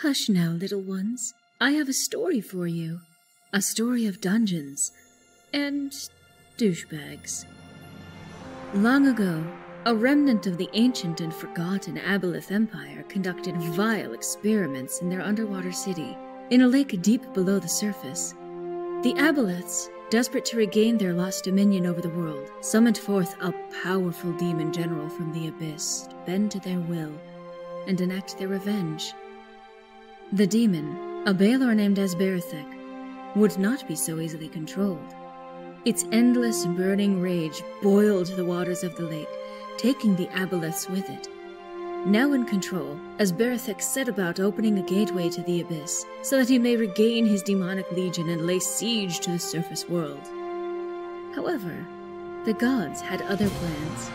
Hush now, little ones. I have a story for you. A story of dungeons and douchebags. Long ago, a remnant of the ancient and forgotten Aboleth Empire conducted vile experiments in their underwater city, in a lake deep below the surface. The Aboleths, desperate to regain their lost dominion over the world, summoned forth a powerful demon general from the abyss to bend to their will and enact their revenge. The demon, a Balor named Asberethek, would not be so easily controlled. Its endless burning rage boiled the waters of the lake, taking the Aboleths with it. Now in control, Asberethek set about opening a gateway to the abyss, so that he may regain his demonic legion and lay siege to the surface world. However, the gods had other plans.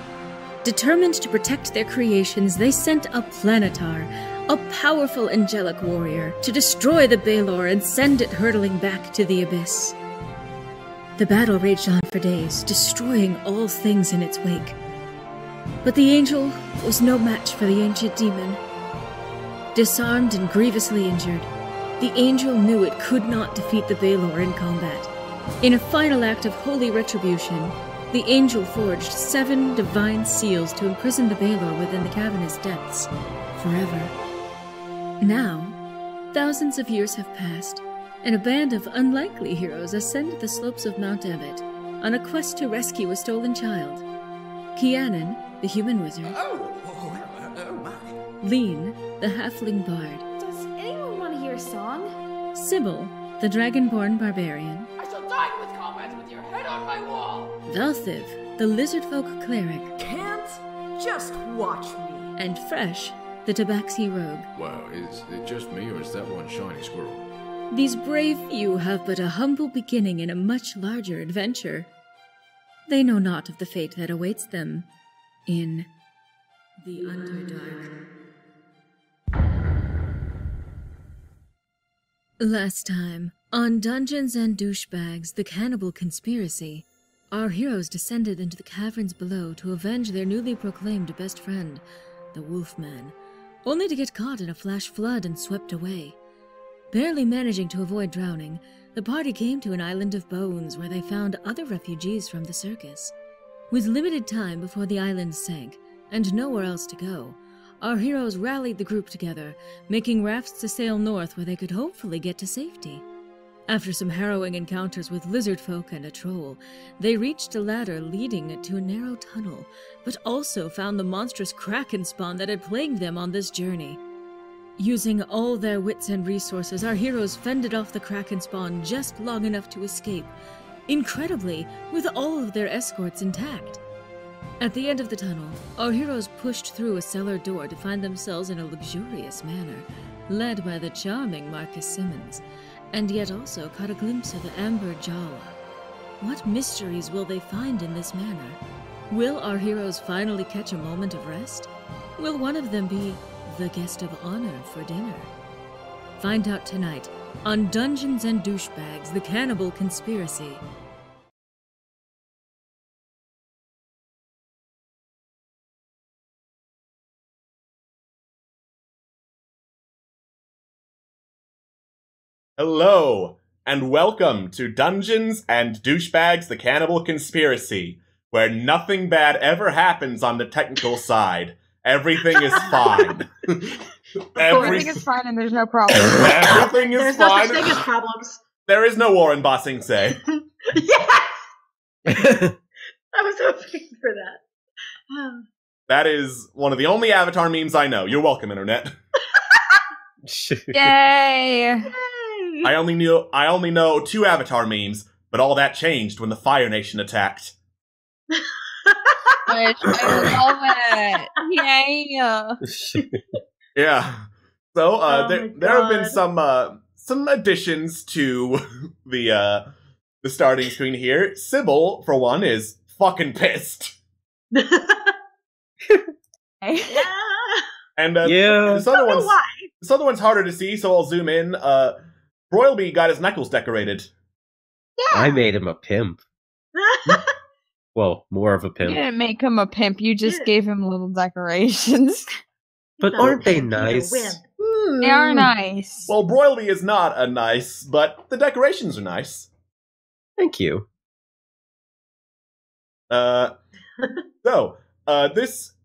Determined to protect their creations, they sent a Planetar, a powerful angelic warrior, to destroy the Balor and send it hurtling back to the abyss. The battle raged on for days, destroying all things in its wake. But the angel was no match for the ancient demon. Disarmed and grievously injured, the angel knew it could not defeat the Balor in combat. In a final act of holy retribution, the angel forged 7 divine seals to imprison the Balor within the cavernous depths forever. Now, thousands of years have passed, and a band of unlikely heroes ascend the slopes of Mount Ebott on a quest to rescue a stolen child. Kianan, the human wizard. Oh my. Lean, the halfling bard. Does anyone want to hear a song? Sybil, the dragonborn barbarian. I shall die with combat with your head on my wall. Valthiv, the lizardfolk cleric. Can't just watch me. And Fresh, the tabaxi rogue. Wow, is it just me or is that one shiny squirrel? These brave few have but a humble beginning in a much larger adventure. They know not of the fate that awaits them in the Underdark. Last time, on Dungeons and Douchebags, the Cannibal Conspiracy, our heroes descended into the caverns below to avenge their newly proclaimed best friend, the Wolfman, only to get caught in a flash flood and swept away. Barely managing to avoid drowning, the party came to an island of bones where they found other refugees from the circus. With limited time before the island sank, and nowhere else to go, our heroes rallied the group together, making rafts to sail north where they could hopefully get to safety. After some harrowing encounters with lizard folk and a troll, they reached a ladder leading to a narrow tunnel, but also found the monstrous kraken spawn that had plagued them on this journey. Using all their wits and resources, our heroes fended off the kraken spawn just long enough to escape, incredibly, with all of their escorts intact. At the end of the tunnel, our heroes pushed through a cellar door to find themselves in a luxurious manor, led by the charming House Simmons, and yet also caught a glimpse of the Amber Jala. What mysteries will they find in this manor? Will our heroes finally catch a moment of rest? Will one of them be the guest of honor for dinner? Find out tonight on Dungeons and Douchebags, the Cannibal Conspiracy. Hello, and welcome to Dungeons and Douchebags, the Cannibal Conspiracy, where nothing bad ever happens on the technical side. Everything is fine. Everything is fine and there's no problem. Everything is There's fine. no such thing as problems. There is no war in Ba Sing Se. Yes! I was hoping for that. That is one of the only Avatar memes I know. You're welcome, Internet. Yay! I only know 2 Avatar memes, but all that changed when the Fire Nation attacked. Which I love it. Yay! Yeah. So Oh there have been God. some additions to the starting screen here. Sybil, for one, is fucking pissed. Yeah. And Yeah. this other I don't know one's why. this other one's harder to see, so I'll zoom in. Broilby got his knuckles decorated. I made him a pimp. Well, more of a You pimp. didn't make him a pimp, you just gave him little decorations. But No, aren't they he's a nice? wimp. They are nice. Well, Broilby is not a nice, but the decorations are nice. Thank you. This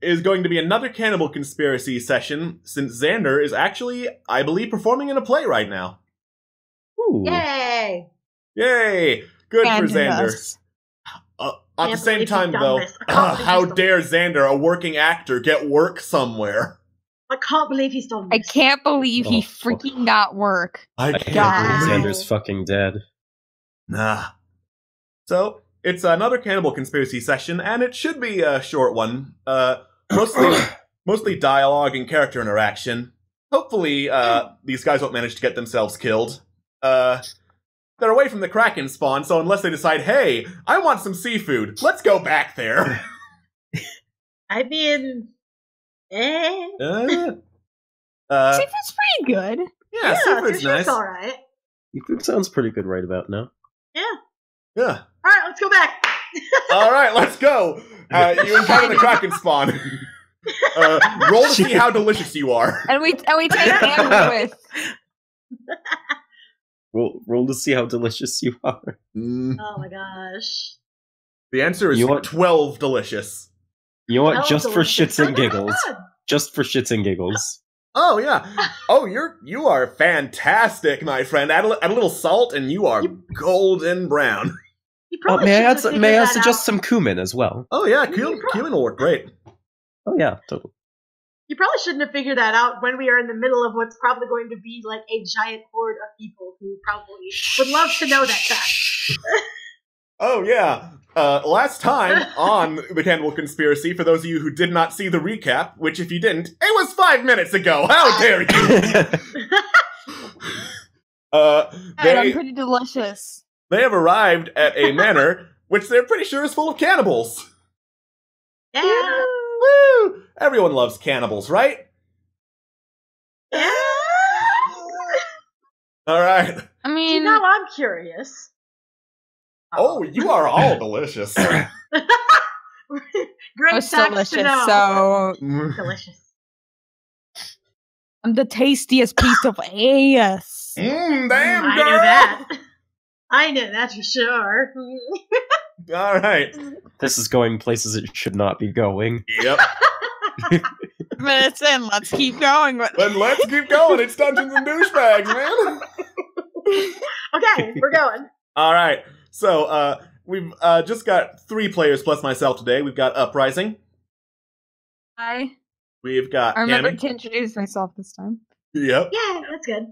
is going to be another Cannibal Conspiracy session, since Xander is actually, I believe, performing in a play right now. Ooh. Yay! Yay! Good for Xander. Fabulous. At the same time, though, how dare Xander, a working actor, get work somewhere? I can't believe he's done I this. can't believe he fuck. freaking got work. I can't God. believe Xander's fucking dead. Nah. So, it's another Cannibal Conspiracy session, and it should be a short one. Mostly dialogue and character interaction. Hopefully, these guys won't manage to get themselves killed. They're away from the Kraken spawn, so unless they decide, hey, I want some seafood, let's go back there. I mean, Seafood's pretty good. Yeah, seafood's nice. Alright. Seafood sounds pretty good right about now. Yeah. Yeah. Alright, let's go back. Alright, let's go. You encounter the Kraken spawn. Roll to see how delicious you are. And we take Amber with. Roll to see how delicious you are. Oh my gosh. The answer is You want- 12 delicious. You know what? Hell, Just for delicious. shits and Oh, they're giggles. good. Just for shits and giggles. Oh, yeah. Oh, you are fantastic, my friend. Add a little salt and you are golden brown. You Oh, probably may I shouldn't have may I figured that suggest out. some cumin as well? Oh, yeah, cumin will work great. Oh yeah, totally. You probably shouldn't have figured that out when we are in the middle of what's probably going to be like a giant horde of people who probably would love to know that fact. Oh, yeah. Last time on The Cannibal Conspiracy, for those of you who did not see the recap, which if you didn't, it was 5 minutes ago! How dare you! I'm pretty delicious. They have arrived at a manor, which they're pretty sure is full of cannibals. Yeah. Woo! Everyone loves cannibals, right? Yeah. Alright. I mean, Now I'm curious. Oh, you are all delicious. Great it's facts delicious. to know. So Delicious. I'm the tastiest piece of ass. Damn, I girl! knew that. I knew that for sure. Alright. This is going places it should not be going. Yep. Minutes in, let's keep going. Then let's keep going. It's Dungeons and Douchebags, man. Okay, we're going. Alright. So, we've just got 3 players plus myself today. We've got Uprising. Hi. We've got I remembered Cammy. to introduce myself this time. Yep. Yeah, that's good.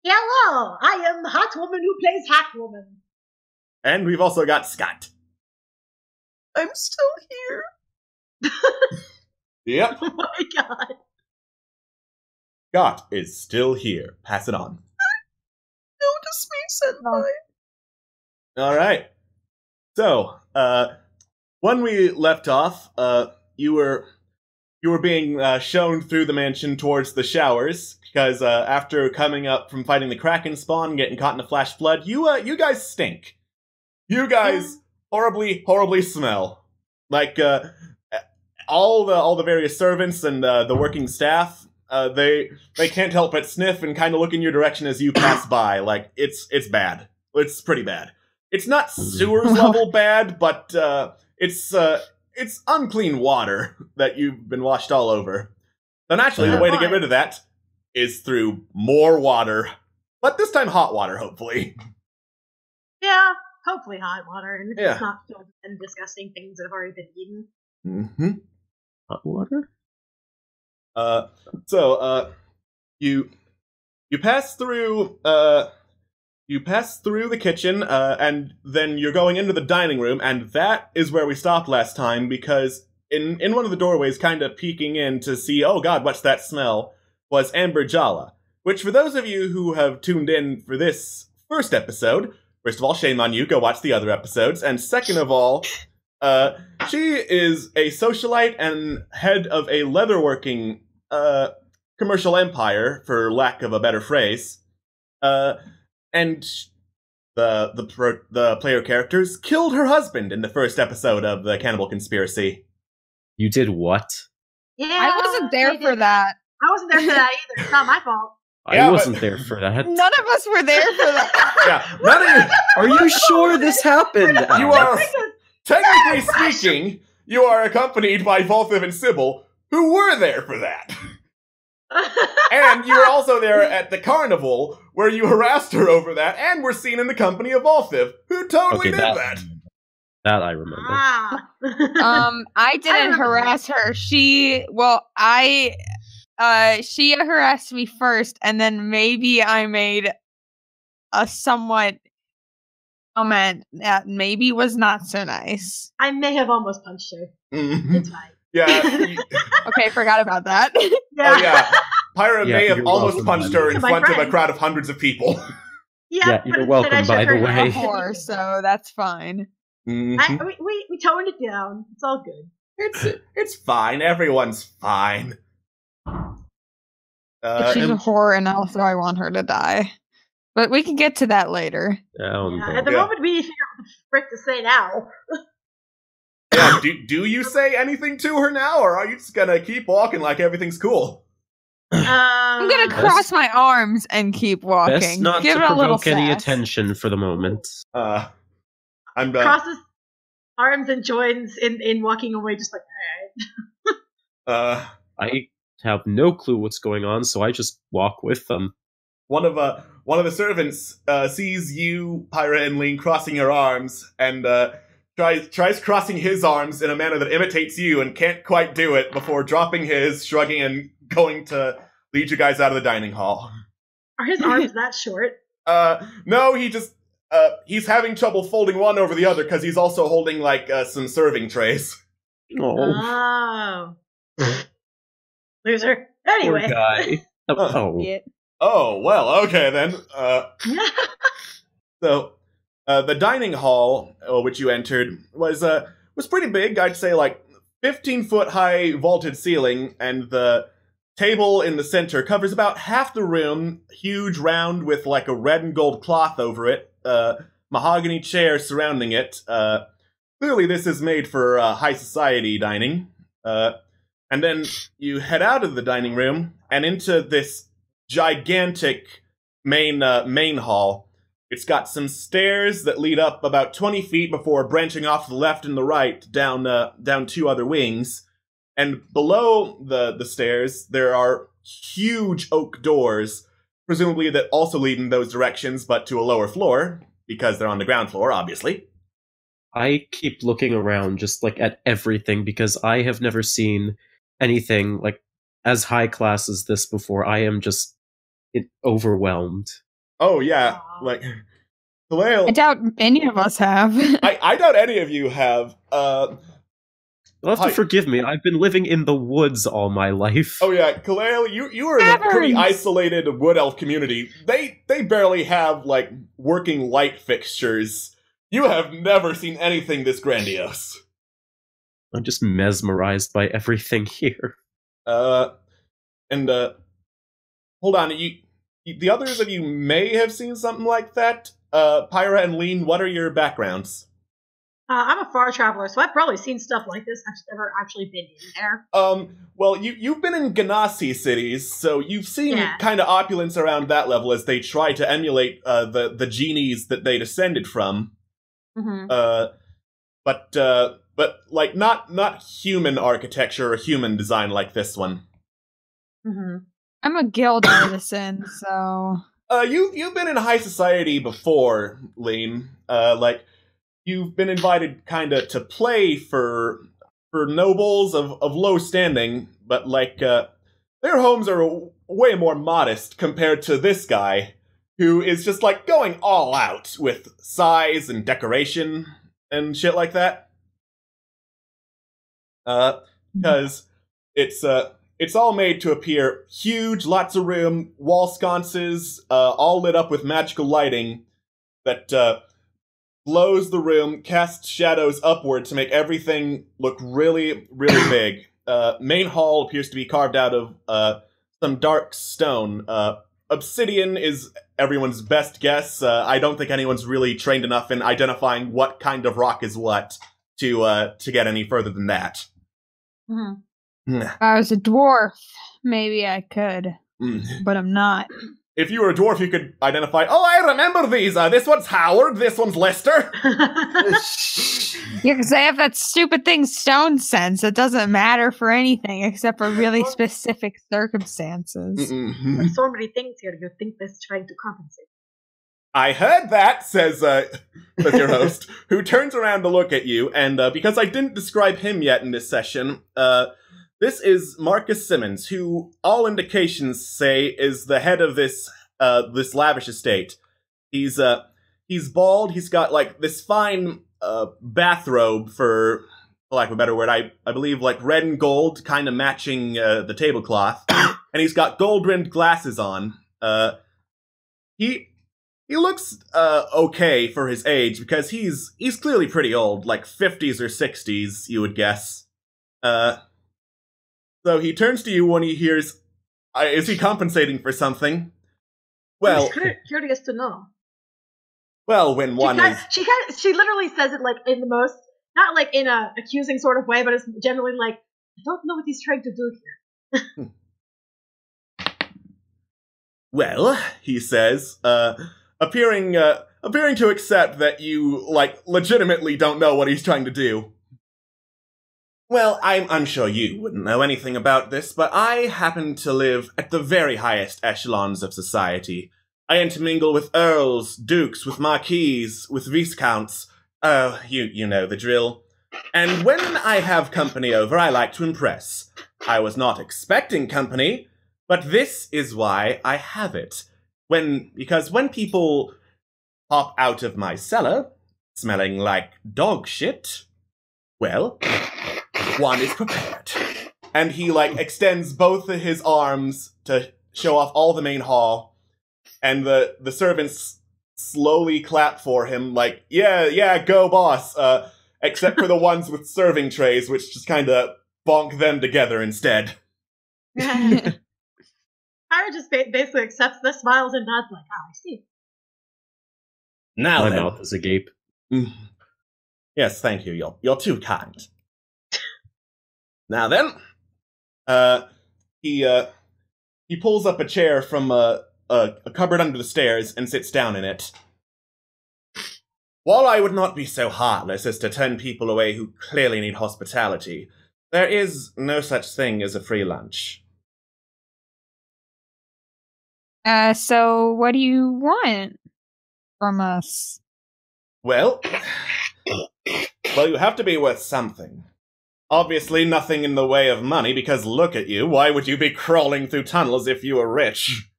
Hello, I am the hot woman who plays hot woman. And we've also got Scott. I'm still here. Yep. Oh my god. Scott is still here. Pass it on. Notice me, Senpai. Alright. So, when we left off, you were being shown through the mansion towards the showers, because after coming up from fighting the Kraken spawn, getting caught in a flash flood, you guys stink. You guys horribly, horribly smell. Like, all the various servants and the working staff, they can't help but sniff and kind of look in your direction as you pass by. Like, it's bad. It's pretty bad. It's not sewers level bad, but it's unclean water that you've been washed all over. So naturally, the way to get rid of that is through more water. But this time hot water, hopefully. Yeah, hopefully hot water, and if Yeah. it's not filled with disgusting things that have already been eaten. Mm-hmm. Hot water? You pass through the kitchen, and then you're going into the dining room, and that is where we stopped last time, because in one of the doorways, kind of peeking in to see, oh god, what's that smell, was Amber Jala. Which, for those of you who have tuned in for this first episode, first of all, shame on you, go watch the other episodes, and second of all, she is a socialite and head of a leatherworking commercial empire, for lack of a better phrase. And the player characters killed her husband in the first episode of the Cannibal Conspiracy. You did what? Yeah, I wasn't there they for did. that. I wasn't there for that either. It's not my fault. I wasn't there for that. None of us were there for that. Yeah, none of you. Are you sure this happened? You are, technically speaking, you are accompanied by Volthiv and Sybil, who were there for that. And you were also there at the carnival, where you harassed her over that, and were seen in the company of Volthiv, who totally did that. That I remember. I didn't harass her. She harassed me first, and then maybe I made a somewhat comment that maybe was not so nice. I may have almost punched her. It's fine. Yeah. Okay, forgot about that. Yeah. Oh, yeah. Pyra may have almost punched her in My front of a friend. crowd of hundreds of people. Yeah, you're but welcome, instead I by shook the her way. hand. So that's fine. Mhm. We toned it down. It's all good. It's fine. Everyone's fine. She's a And- whore, and also I want her to die. But we can get to that later. At the Yeah. moment, we need to figure out what the frick to say now. yeah, do you say anything to her now, or are you just gonna keep walking like everything's cool? I'm gonna cross my arms and keep walking. Best not Give to it a little provoke any sass. attention for the moment. I'm crosses arms and joins in walking away, just like, alright. I have no clue what's going on, so I just walk with them. One of the servants sees you, Pyra and Lean, crossing your arms, and tries crossing his arms in a manner that imitates you, and can't quite do it before dropping his, shrugging, and going to lead you guys out of the dining hall. Are his arms that short? No, he's having trouble folding one over the other because he's also holding like some serving trays. Oh. Loser. Anyway. Poor guy. Oh, well, okay then. So, the dining hall, which you entered, was pretty big. I'd say like 15-foot high vaulted ceiling, and the table in the center covers about half the room, huge round with like a red and gold cloth over it, mahogany chair surrounding it. Clearly this is made for high society dining. And then you head out of the dining room and into this gigantic main hall. It's got some stairs that lead up about 20 feet before branching off to the left and the right down two other wings. And below the stairs, there are huge oak doors, presumably that also lead in those directions, but to a lower floor, because they're on the ground floor, obviously. I keep looking around just like at everything because I have never seen anything like as high class as this before. I am just overwhelmed. Oh yeah, like I doubt any of us have. I doubt any of you have. You'll have to forgive me. I've been living in the woods all my life. Oh yeah, Kaleo, you are in a pretty isolated wood elf community. They barely have like working light fixtures. You have never seen anything this grandiose. I'm just mesmerized by everything here. Hold on, the others of you may have seen something like that. Pyra and Lean, what are your backgrounds? I'm a far traveler, so I've probably seen stuff like this. I've never actually been in there. Well, you've been in Ganassi cities, so you've seen kind of opulence around that level as they try to emulate the genies that they descended from. Mm-hmm. But like not human architecture or human design like this one. Mm-hmm. I'm a guild artisan, so you've been in high society before, Lean. Like you've been invited kinda to play for nobles of low standing, but like their homes are way more modest compared to this guy, who is just like going all out with size and decoration and shit like that. Because it's all made to appear huge, lots of room, wall sconces, all lit up with magical lighting that glows the room, casts shadows upward to make everything look really, really big. Main hall appears to be carved out of some dark stone. Obsidian is everyone's best guess. I don't think anyone's really trained enough in identifying what kind of rock is what to get any further than that. if I was a dwarf, maybe I could. but I'm not. If you were a dwarf, you could identify, oh, I remember these. This one's Howard, this one's Lester. Yeah, because I have that stupid thing, stone sense. It doesn't matter for anything except for really specific circumstances. There's so many things here you think this trying to compensate. I heard that, says your host, who turns around to look at you, and because I didn't describe him yet in this session, this is Marcus Simmons, who all indications say is the head of this lavish estate. He's bald. He's got like this fine bathrobe, for lack of a better word. I believe like red and gold, kind of matching the tablecloth, and he's got gold-rimmed glasses on. He looks okay for his age because he's clearly pretty old, like 50s or 60s, you would guess. So he turns to you when he hears, is he compensating for something? Well, I'm curious to know. Well, when one is... She literally says it like in the most, not like in a accusing sort of way, but it's generally like, I don't know what he's trying to do here. Well, he says, appearing to accept that you, like, legitimately don't know what he's trying to do. Well, I'm sure you wouldn't know anything about this, but I happen to live at the very highest echelons of society. I intermingle with earls, dukes, with marquises, with viscounts. Oh, you know the drill. And when I have company over, I like to impress. I was not expecting company, but this is why I have it. Because when people pop out of my cellar, smelling like dog shit, well, one is prepared. And he, like, extends both of his arms to show off all the main hall, and the servants slowly clap for him, like, yeah, go boss, except for the ones with serving trays, which just kind of bonk them together instead. Ira just basically accepts this, smiles, and nods like, I see. Now My then. mouth is agape. Yes, thank you. You're too kind. Now then, he pulls up a chair from a cupboard under the stairs and sits down in it. While I would not be so heartless as to turn people away who clearly need hospitality, there is no such thing as a free lunch. So what do you want from us? Well, you have to be worth something. Obviously nothing in the way of money, because look at you, why would you be crawling through tunnels if you were rich?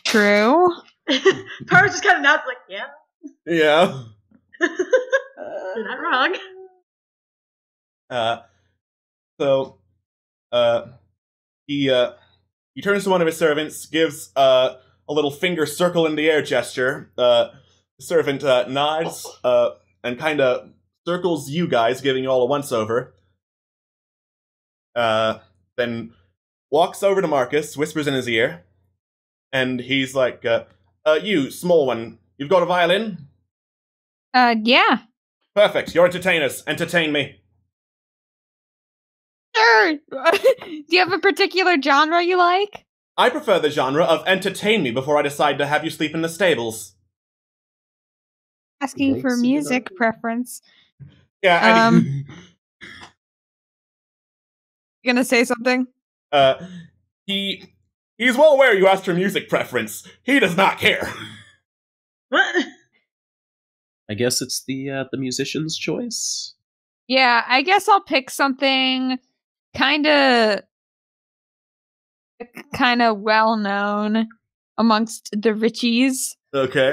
True. Tara just kind of nods like, yeah. Yeah. You're not wrong. He turns to one of his servants, gives a little finger circle in the air gesture. The servant nods and kind of circles you guys, giving you all a once-over. Then walks over to Marcus, whispers in his ear, and he's like, you, small one, you've got a violin? Yeah. Perfect, you're entertainers. Entertain me. Sure. Do you have a particular genre you like? I prefer the genre of entertain me before I decide to have you sleep in the stables. Asking for music preference. Yeah, You gonna say something? He's well aware you asked for music preference. He does not care. What? I guess it's the musician's choice. Yeah, I guess I'll pick something kind of well known amongst the Richies. Okay.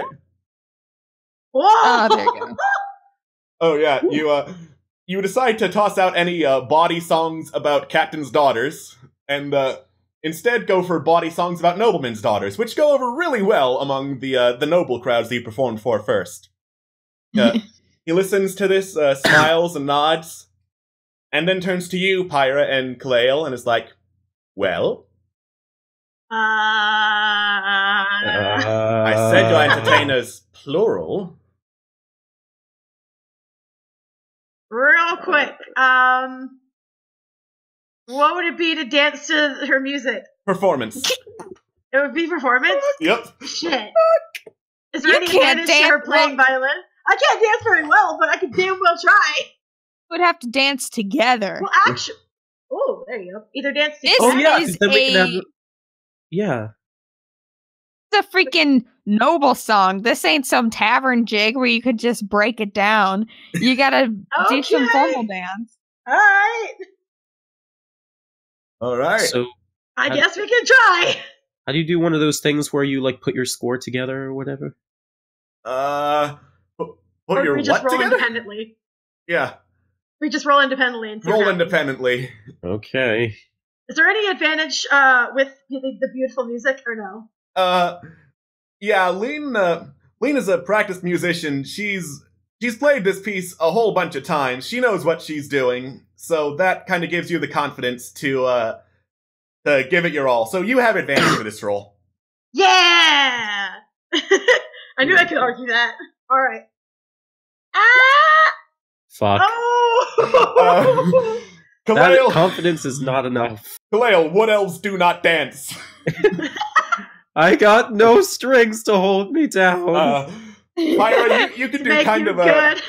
Whoa! Oh, there you go. Oh yeah, you decide to toss out any bawdy songs about captains' daughters, and instead go for bawdy songs about noblemen's daughters, which go over really well among the noble crowds that you performed for first. He listens to this, smiles and nods, and then turns to you, Pyra and Kalael, and is like, well? I said your entertainers, plural. Real quick, What would it be to dance to her music? Performance. It would be performance? Yep. Shit. Is there You any can't advantage to her dance playing violin? I can't dance very well, but I could damn well try. Would have to dance together. Well, actually... Oh, there you go. Either dance This together... yeah, is then we can have a yeah. it's a freaking noble song. This ain't some tavern jig where you could just break it down. You gotta do some Okay. formal dance. Alright. So I guess we can try. how do you do one of those things where you like put your score together or whatever? put Or your we just what roll together? independently. Yeah, We just roll independently and see what roll happens. independently. Okay. Is there any advantage with the beautiful music or no? Yeah, Lean is a practiced musician. She's played this piece a whole bunch of times. She knows what she's doing, so that kind of gives you the confidence to give it your all. So you have advantage for this roll. Yeah! I knew I could argue that. Alright. Ah! Fuck. Oh! That Kaleo, confidence is not enough. Kaleo, wood elves do not dance. I got no strings to hold me down. Myra, you can do Make kind you of a good.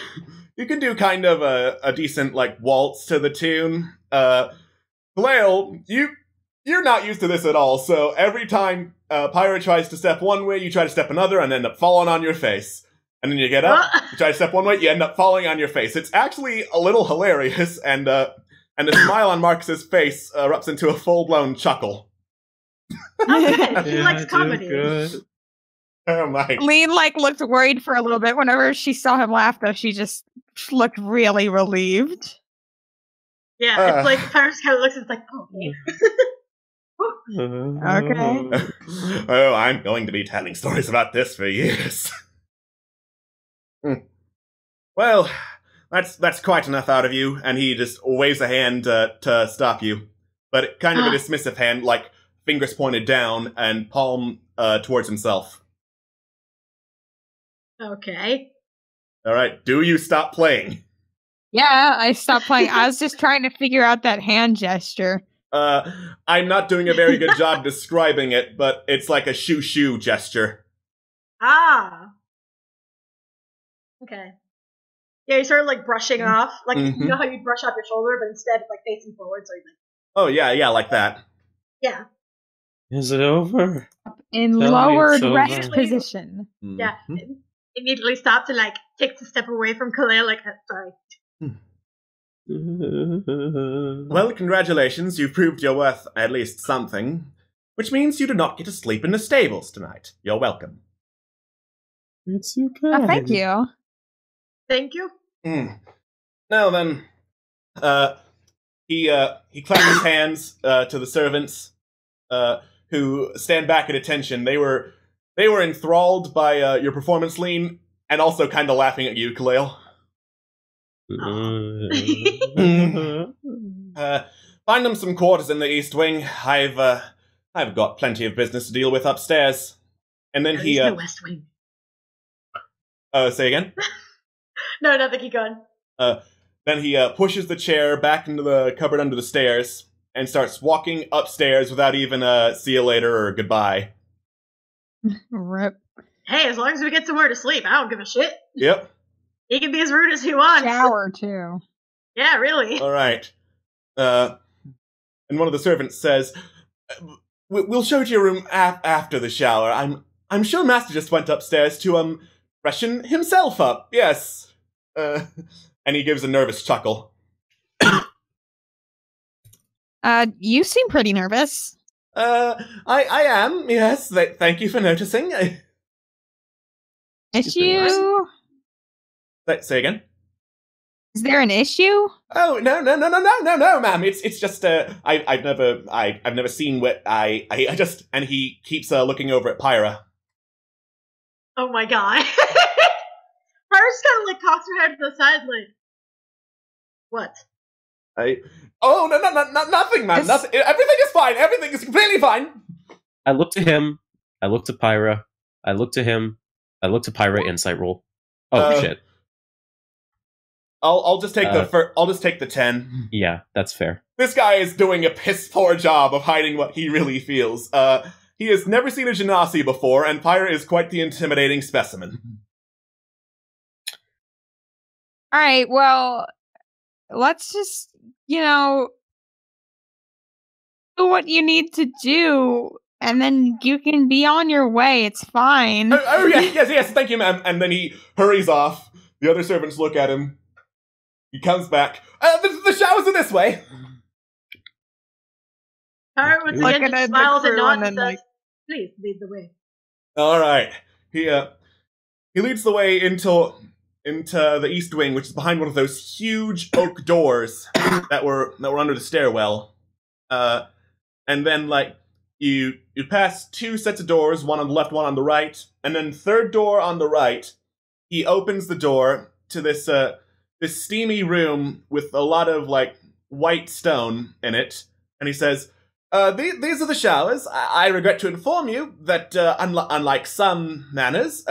you can do kind of a decent like waltz to the tune. Kaleo, you're not used to this at all. So every time Pyra tries to step one way, you try to step another, and end up falling on your face. And then you get up, you try to step one way, you end up falling on your face. It's actually a little hilarious, and the smile on Marcus's face erupts into a full-blown chuckle. Okay, he Yeah, likes dude, comedy. good. Oh my! Lean looked worried for a little bit. Whenever she saw him laugh, though, she just looked really relieved. Yeah, it's like Pirates kind of looks. It's like, oh, okay. Okay. Oh, I'm going to be telling stories about this for years. Well, that's quite enough out of you. And he just waves a hand to stop you, but kind of a dismissive hand, like fingers pointed down and palm towards himself. Okay. All right, do you stop playing? Yeah, I stopped playing. I was just trying to figure out that hand gesture. I'm not doing a very good job describing it, but it's like a shoo-shoo gesture. Ah. Okay. Yeah, you sort of like brushing off, like you know how you brush off your shoulder, but instead it's like facing forward, so you're like, Oh, yeah, like that. yeah, Is it over? In Tell me lowered it's over. rest position. yeah. Mhm. Immediately stop to like take a step away from Kaleo, like, sorry. Well, congratulations, you've proved you're worth at least something, which means you do not get to sleep in the stables tonight. You're welcome. It's okay. Oh, thank you. Thank you. Now then, he claps his hands to the servants, who stand back at attention. They were enthralled by your performance, Lean, and also kind of laughing at you, Kaleo. Find them some quarters in the East Wing. I've got plenty of business to deal with upstairs. And then he There's no West Wing. say again. No, nothing. Keep going. Then he pushes the chair back into the cupboard under the stairs and starts walking upstairs without even a see you later or goodbye. Rip. Hey, as long as we get somewhere to sleep, I don't give a shit. Yep. He can be as rude as he wants. Shower, too. Yeah, really. All right. And one of the servants says, "We'll show you your room after the shower. I'm sure Master just went upstairs to freshen himself up. Yes." And he gives a nervous chuckle. You seem pretty nervous. I am. Yes. Thank you for noticing. Issue? Say again. Is there an issue? Oh no, ma'am. It's just I've never seen what I just, and he keeps looking over at Pyra. Oh my god. Pyra's kind of like cocks her head to the side, like, what? No, nothing, ma'am. Nothing. Everything is fine. Everything is completely fine. I looked to him. I looked to Pyra. I looked to him. I looked to Pyra. Insight roll. Oh shit. I'll just take I'll just take the 10. Yeah, that's fair. This guy is doing a piss poor job of hiding what he really feels. He has never seen a genasi before, and Pyra is quite the intimidating specimen. All right, well, let's just, do what you need to do, and then you can be on your way. It's fine. Yes, thank you, ma'am. And then he hurries off. The other servants look at him. He comes back. The showers are this way. Pyra with the Look end at the smiles and crew nods and and then, says, "Please lead the way." All right. He leads the way into the east wing, which is behind one of those huge oak doors that were under the stairwell. And then you pass 2 sets of doors, one on the left, one on the right, and then third door on the right. He opens the door to this steamy room with a lot of white stone in it, and he says, "These are the showers. I regret to inform you that unlike some manors,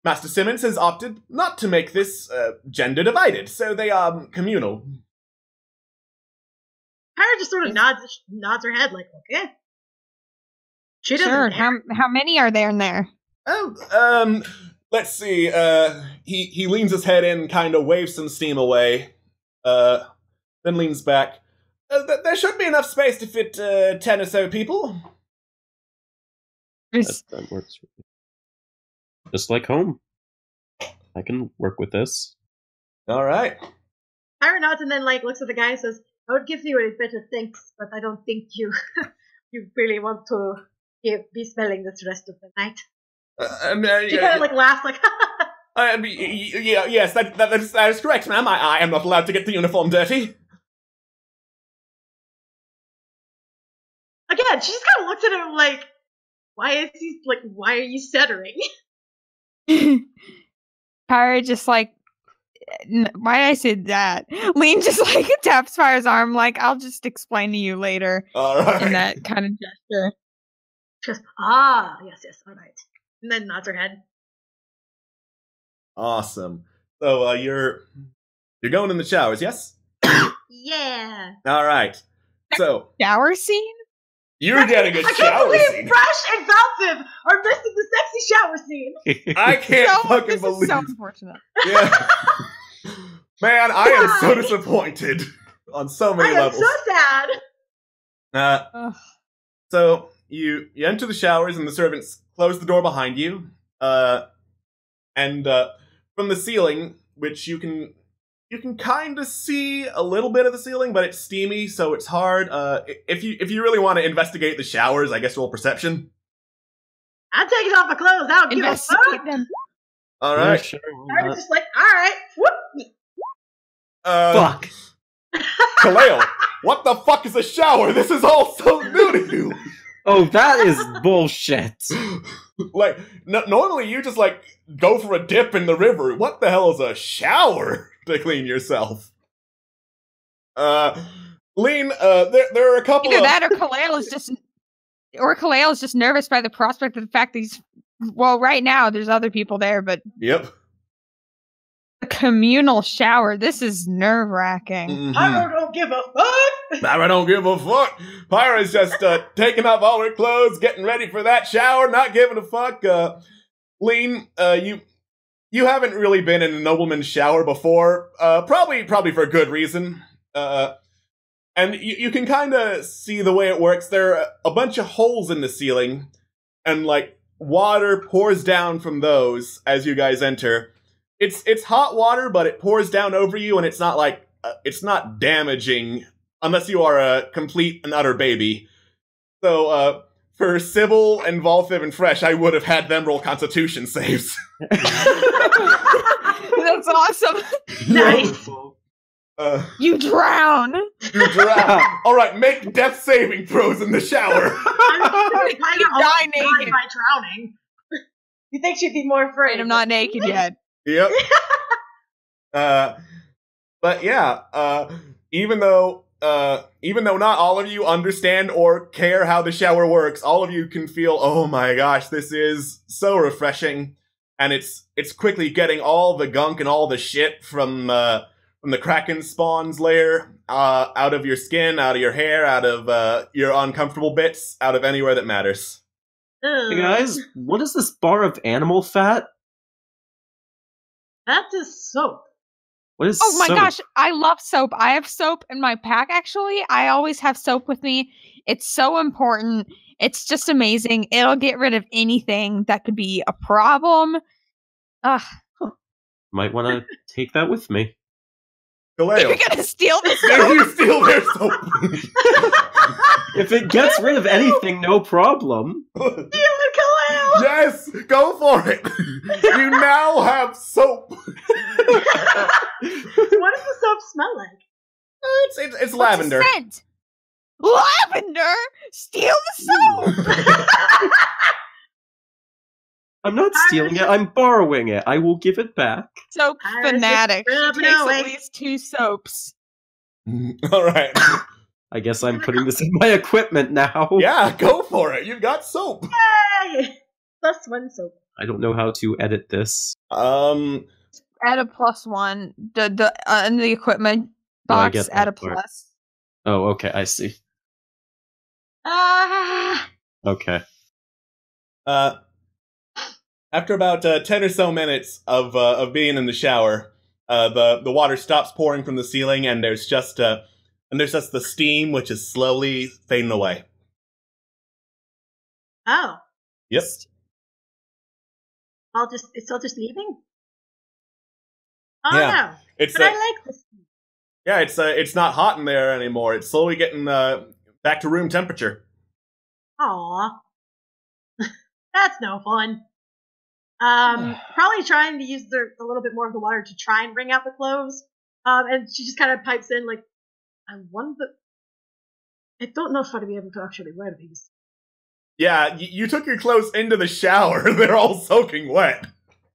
Master Simmons has opted not to make this gender divided, so they are communal." Pyra just sort of nods her head, like, okay. She doesn't sure. care. How many are there in there? Oh, let's see. He leans his head in, kind of waves some steam away, then leans back. There should be enough space to fit 10 or so people. That works. Just like home. I can work with this. All right. Pyra nods and then looks at the guy and says, "I would give you a better thanks, but I don't think you you really want to be smelling this rest of the night." She kind of laughs yes, that is correct, ma'am. I am not allowed to get the uniform dirty. Again, she just kind of looks at him why are you stuttering? Pyra just why did I say that? Lean just taps Pyra's arm I'll just explain to you later. All right. In that kind of gesture. Just, yes, all right. And then nods her head. Awesome. So you're going in the showers, yes? Yeah. All right. So shower scene? You're getting a I can't shower believe scene. Fresh and Valsiv are missing the sexy shower scene. I can't fucking this believe. Is so unfortunate. Yeah. Man, I am so disappointed on so many levels. I am so sad. So you enter the showers and the servants close the door behind you. And from the ceiling, which you can kind of see a little bit of the ceiling, but it's steamy, so it's hard. If you really want to investigate the showers, I guess roll perception. I'm taking off my clothes. I don't give a fuck. Them. All right. Yeah, sure. I'm just all right. Whoop. Fuck. Kaleo, what the fuck is a shower? This is all so new to you. Oh, that is bullshit. Normally you just go for a dip in the river. What the hell is a shower to clean yourself? Lean, there are a couple Either of... that or Kaleo is just nervous by the prospect of the fact that right now there's other people there, but Yep. a communal shower. This is nerve-wracking. Mm-hmm. Pyra don't give a fuck. Pyra don't give a fuck. Pyra's just taking off all her clothes, getting ready for that shower, not giving a fuck. Lean, you haven't really been in a nobleman's shower before, probably for a good reason. And you can kind of see the way it works. There are a bunch of holes in the ceiling, and water pours down from those as you guys enter. It's hot water, but it pours down over you, and it's not it's not damaging unless you are a complete and utter baby. So for Sybil and Volfiv and Fresh, I would have had them roll Constitution saves. That's awesome. Nice. You drown. You drown. All right, make death saving throws in the shower. You die naked by drowning. You think she'd be more afraid? I'm not naked yet. Yep. But yeah, even though not all of you understand or care how the shower works, all of you can feel, oh my gosh, this is so refreshing. and it's quickly getting all the gunk and all the shit from the Kraken spawn's lair out of your skin, out of your hair, out of your uncomfortable bits, out of anywhere that matters. Hey guys, what is this bar of animal fat? That is soap. What is Oh my soap? gosh, I love soap. I have soap in my pack, actually. I always have soap with me. It's so important. It's just amazing. It'll get rid of anything that could be a problem. Ugh. Might want to take that with me. Kaleo, You're gonna steal the if soap? you steal their soap, If it gets rid of anything, no problem. Steal it, Kaleo! yes, go for it. You now have soap. What does the soap smell like? It's What's the lavender. scent? Lavender? Steal the soap! I'm not stealing it, I'm borrowing it. I will give it back. Soap Iris is fanatic. She rubbing takes away. at least 2 soaps. All right. I guess I'm putting this in my equipment now. Yeah, go for it. You've got soap. Yay! +1 soap. I don't know how to edit this. Add a +1. In the equipment No, I box, get add a that part. plus. Oh, okay, I see. Ah! Okay. After about 10 or so minutes of being in the shower, the water stops pouring from the ceiling, and there's just the steam, which is slowly fading away. Oh. Yep. It's all just leaving? Oh Yeah. no. It's But I like this. yeah, it's not hot in there anymore. It's slowly getting back to room temperature. Aw. That's no fun. Probably trying to use a little bit more of the water to try and wring out the clothes. And she just kind of pipes in like, I don't know if I'd be able to actually wear these. Yeah, you took your clothes into the shower. They're all soaking wet.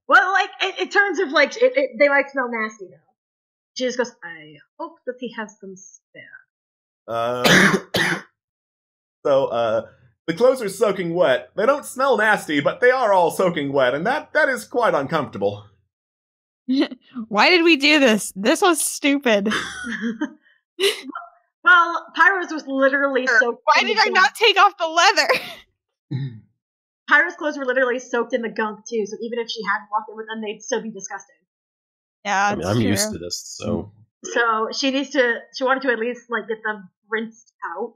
Well, like, in terms of, like, they might smell nasty now. She just goes, I hope that he has some spare. So, the clothes are soaking wet. They don't smell nasty, but they are all soaking wet, and that is quite uncomfortable. Why did we do this? This was stupid. Well, Pyro's was literally soaked. Why did I not take off the leather? Pyro's clothes were literally soaked in the gunk, too, so even if she hadn't walked in with them, they'd still be disgusting. Yeah, I mean, I'm used to this, so... So she wanted to at least, like, get them rinsed out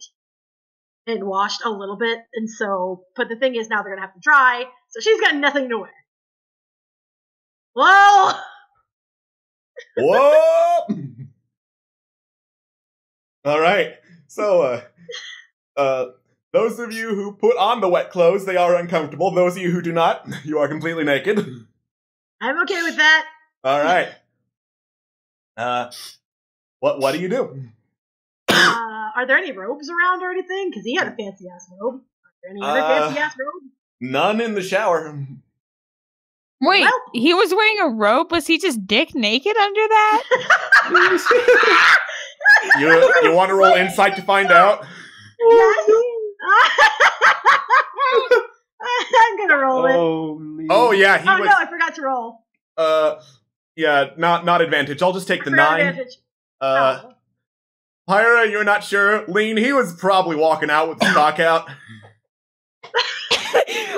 and washed a little bit, and so, but the thing is now they're gonna have to dry, so she's got nothing to wear. Whoa! Whoa! All right. So, those of you who put on the wet clothes, they are uncomfortable. Those of you who do not, you are completely naked. I'm okay with that. All right. What do you do? Are there any robes around or anything? Because he had a fancy ass robe. Are there any other fancy ass robes? None in the shower. Wait, Well- he was wearing a robe? Was he just dick naked under that? You want to roll insight to find out? Yes. I'm gonna roll it. Oh yeah, he Oh was. no, I forgot to roll. Yeah, not advantage. I'll just take the Forgot 9. advantage. Uh, Pyra, you're not sure. Lean, he was probably walking out with the stock out.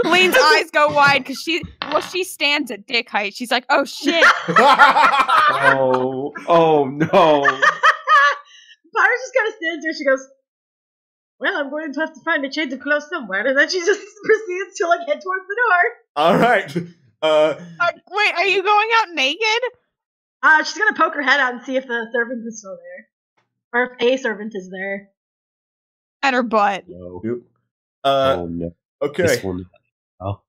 Lean's eyes go wide because she stands at dick height. She's like, oh shit. Oh no. Pyra just kind of stands there. She goes, well, I'm going to have to find a change of clothes somewhere. And then she just proceeds to, like, head towards the door. All right. Wait, are you going out naked? She's going to poke her head out and see if the servant is still there. Or if a servant is there. At her butt. No. Uh, Oh no. okay. This one. Oh.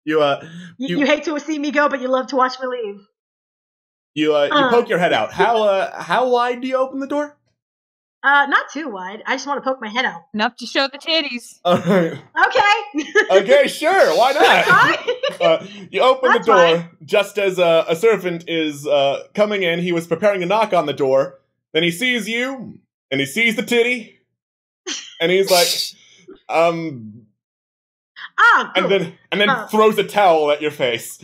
You You hate to see me go, but you love to watch me leave. you poke your head out. How wide do you open the door? Not too wide. I just want to poke my head out. Enough to show the titties. All right. Okay. Okay, sure. Why not? Fine. You open That's the door fine. just as a servant is coming in. He was preparing to knock on the door. Then he sees you, and he sees the titty, and he's like, Ah, and good. then Oh. throws a towel at your face.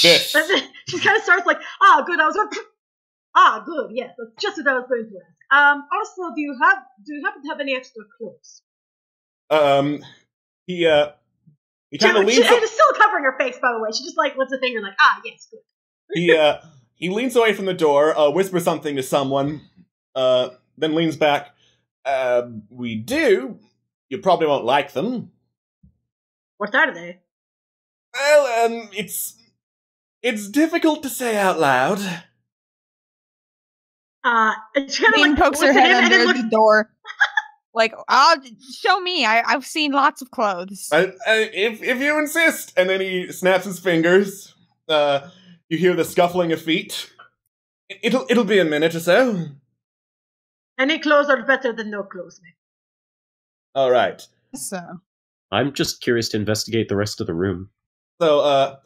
This. And then she kind of starts like, good, good, yes, that's just what I was going to ask. Also, do you happen to have any extra clothes? He kind of leans. She's still covering her face, by the way. She just like lifts a finger, like, yes, good. He leans away from the door, whispers something to someone, then leans back. We do. You probably won't like them. What are they? Well, it's difficult to say out loud. And she kind of like pokes her head under the door. Like, show me. I've seen lots of clothes. If you insist. And then he snaps his fingers. You hear the scuffling of feet. It'll be a minute or so. Any clothes are better than no clothes, mate. All right. So, I'm just curious to investigate the rest of the room. So,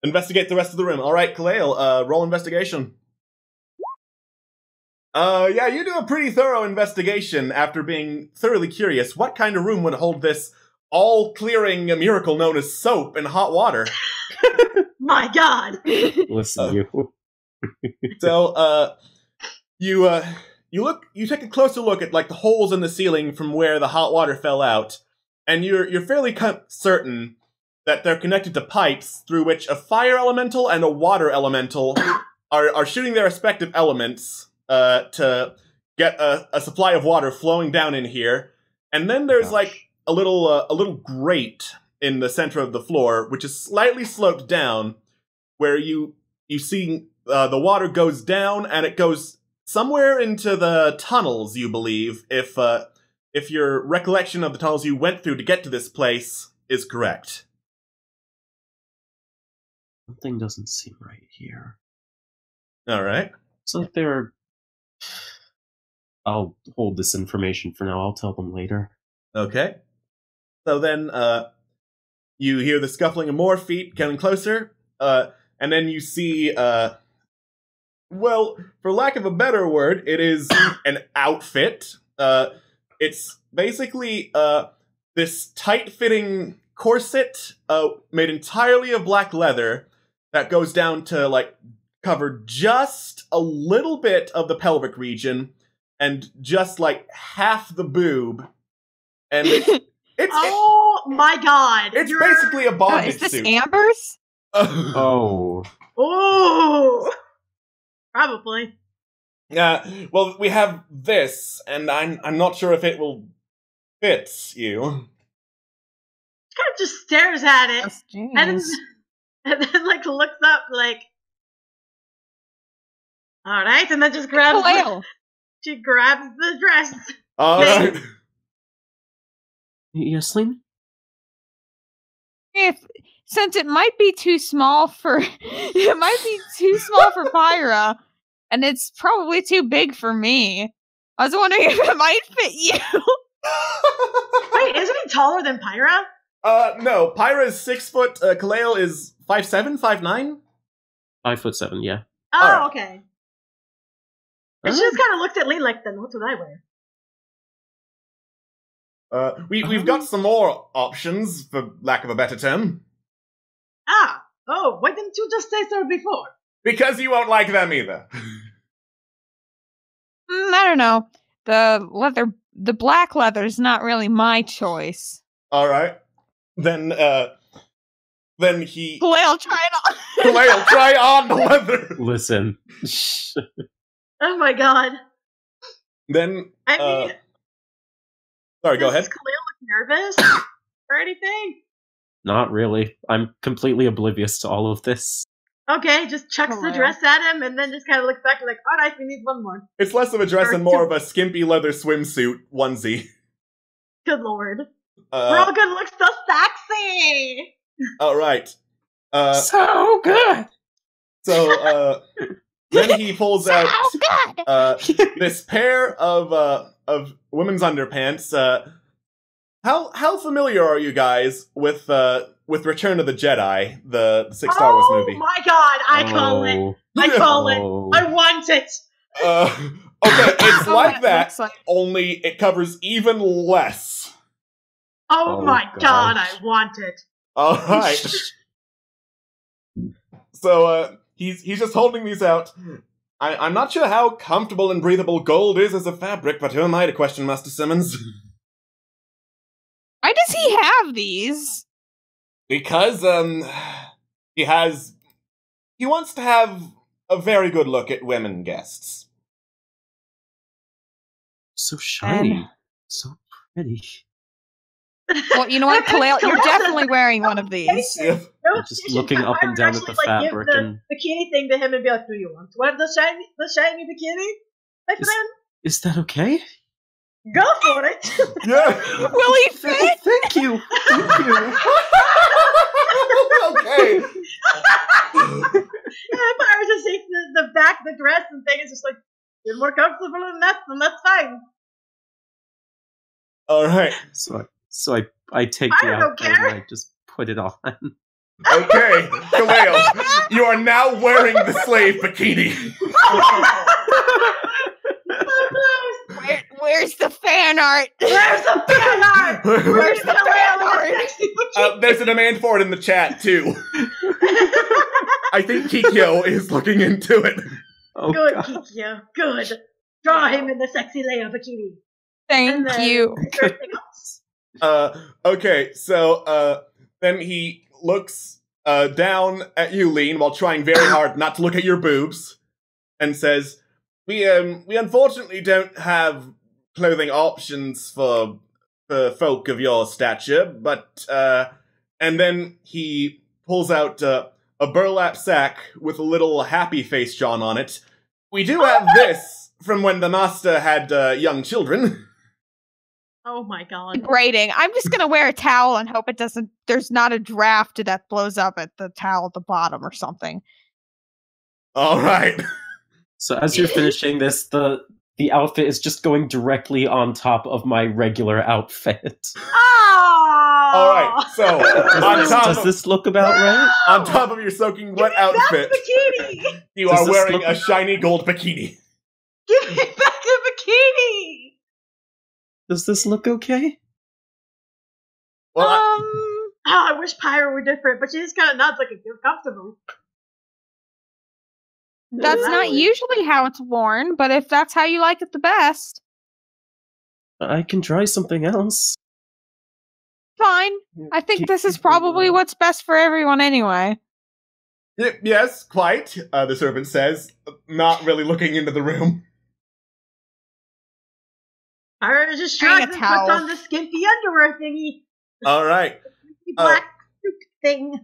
investigate the rest of the room. All right, Kalale, roll investigation. Yeah, you do a pretty thorough investigation after being thoroughly curious. What kind of room would hold this all-clearing miracle known as soap and hot water? My God! Listen, you. So, you take a closer look at like the holes in the ceiling from where the hot water fell out, and you're fairly certain that they're connected to pipes through which a fire elemental and a water elemental are shooting their respective elements to get a supply of water flowing down in here. And then there's like a little grate in the center of the floor, which is slightly sloped down, where you see the water goes down and it goes somewhere into the tunnels, you believe, if your recollection of the tunnels you went through to get to this place is correct. Something doesn't seem right here. All right. It's like they're... I'll hold this information for now. I'll tell them later. Okay. So then, you hear the scuffling of more feet coming closer, and then you see, well, for lack of a better word, it is an outfit. It's basically, this tight-fitting corset, made entirely of black leather that goes down to, like, cover just a little bit of the pelvic region and just, like, half the boob. And oh my God! It's basically a bondage is this suit. Amber's? Oh. Oh! Probably. Yeah, well, we have this, and I'm not sure if it will fit you. Kind of just stares at it, Oh, and then like looks up, like, all right, and then just grabs. She grabs the dress. All right. Yes, Lynn? Since it might be too small for Pyra, and it's probably too big for me. I was wondering if it might fit you. Wait, isn't he taller than Pyra? No. Pyra is 6 foot. Kalale is 5'7", 5'9"? 5'7", yeah. Oh, right. Okay. And she just kind of looked at Lee like, then what would I wear? We've got some more options, for lack of a better term. Why didn't you just say so before? Because you won't like them either. I don't know. The black leather is not really my choice. All right. Then he... Kalale, try it on. Kalale, try on the leather. Listen. Oh my God. Then, I mean... sorry, go ahead. Does Kalale look nervous or anything? Not really. I'm completely oblivious to all of this. Okay, just chucks the dress at him and then just kind of looks back and like, all right, we need one more. It's less of a dress and more of a skimpy leather swimsuit onesie. Good Lord. We're all gonna look so sexy! All right. So good! So, then he pulls out this pair of women's underpants. How familiar are you guys with Return of the Jedi, the 6 Star Wars movie? Oh my God! I call it. I call it. I want it. Okay, it's like that. Only it covers even less. Oh my God! I want it. All right. So, he's just holding these out. I'm not sure how comfortable and breathable gold is as a fabric, but who am I to question Master Simmons? Why does he have these? Because, he wants to have a very good look at women guests. So shiny. So pretty. Well, you know what, Kalale? You're definitely wearing one of these. Yeah. Just looking up and down at the fabric give and... the bikini thing to him and be like, do you want to wear the shiny bikini, my friend? Is that okay? Go for it! Yeah! Will he fit? Thank you! Thank you! Okay! Pyra just takes the back of the dress and thing is just like, you're more comfortable than that, then that's fine. Alright. So I take I the don't outfit care. and I just put it on. Okay, Kaleo, you are now wearing the slave bikini. Where's the fan art? Where's the fan art? Where's the fan art? There's a demand for it in the chat, too. I think Kikyo is looking into it. Oh, Good, God. Kikyo. Good. Draw him in the sexy Leia bikini. Thank you. Is there anything else? Okay, so, then he looks, down at you, Lean, while trying very hard not to look at your boobs, and says, we unfortunately don't have clothing options for folk of your stature, but, and then he pulls out, a burlap sack with a little happy face drawn on it. We do have this from when the master had, young children. Oh my god. Grading. I'm just gonna wear a towel and hope there's not a draft that blows up at the towel at the bottom or something. Alright. So as you're finishing this, the outfit is just going directly on top of my regular outfit. Oh! Alright, so, Does this look about right? on top of your soaking wet outfit, bikini! you Does are this wearing look- a shiny gold bikini. Give me back the bikini! Does this look okay? Well, I wish Pyra were different, but she just kind of nods like, if you're comfortable. That's not usually how it's worn, but if that's how you like it the best, I can try something else. fine. I think this is probably what's best for everyone anyway. yes, quite, the servant says, not really looking into the room. Pyra just Hang a shrugs and towel. puts on the skimpy underwear thingy. Alright. The black suit thing.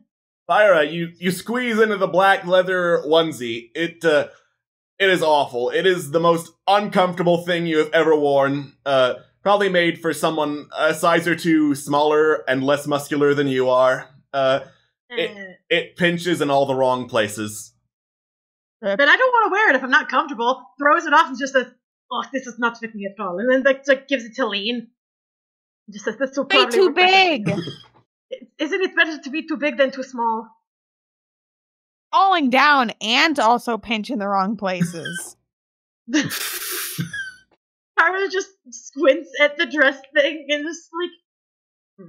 Fyra, you squeeze into the black leather onesie. It is awful. It is the most uncomfortable thing you have ever worn. Probably made for someone a size or two smaller and less muscular than you are. It pinches in all the wrong places. But I don't want to wear it if I'm not comfortable. Throws it off and just says, oh, this is not fitting at all. And then like gives it to Lean. Just says, this will Way probably too work better." big. Isn't it better to be too big than too small? Falling down and also pinch in the wrong places. Pyra just squints at the dress thing and just like,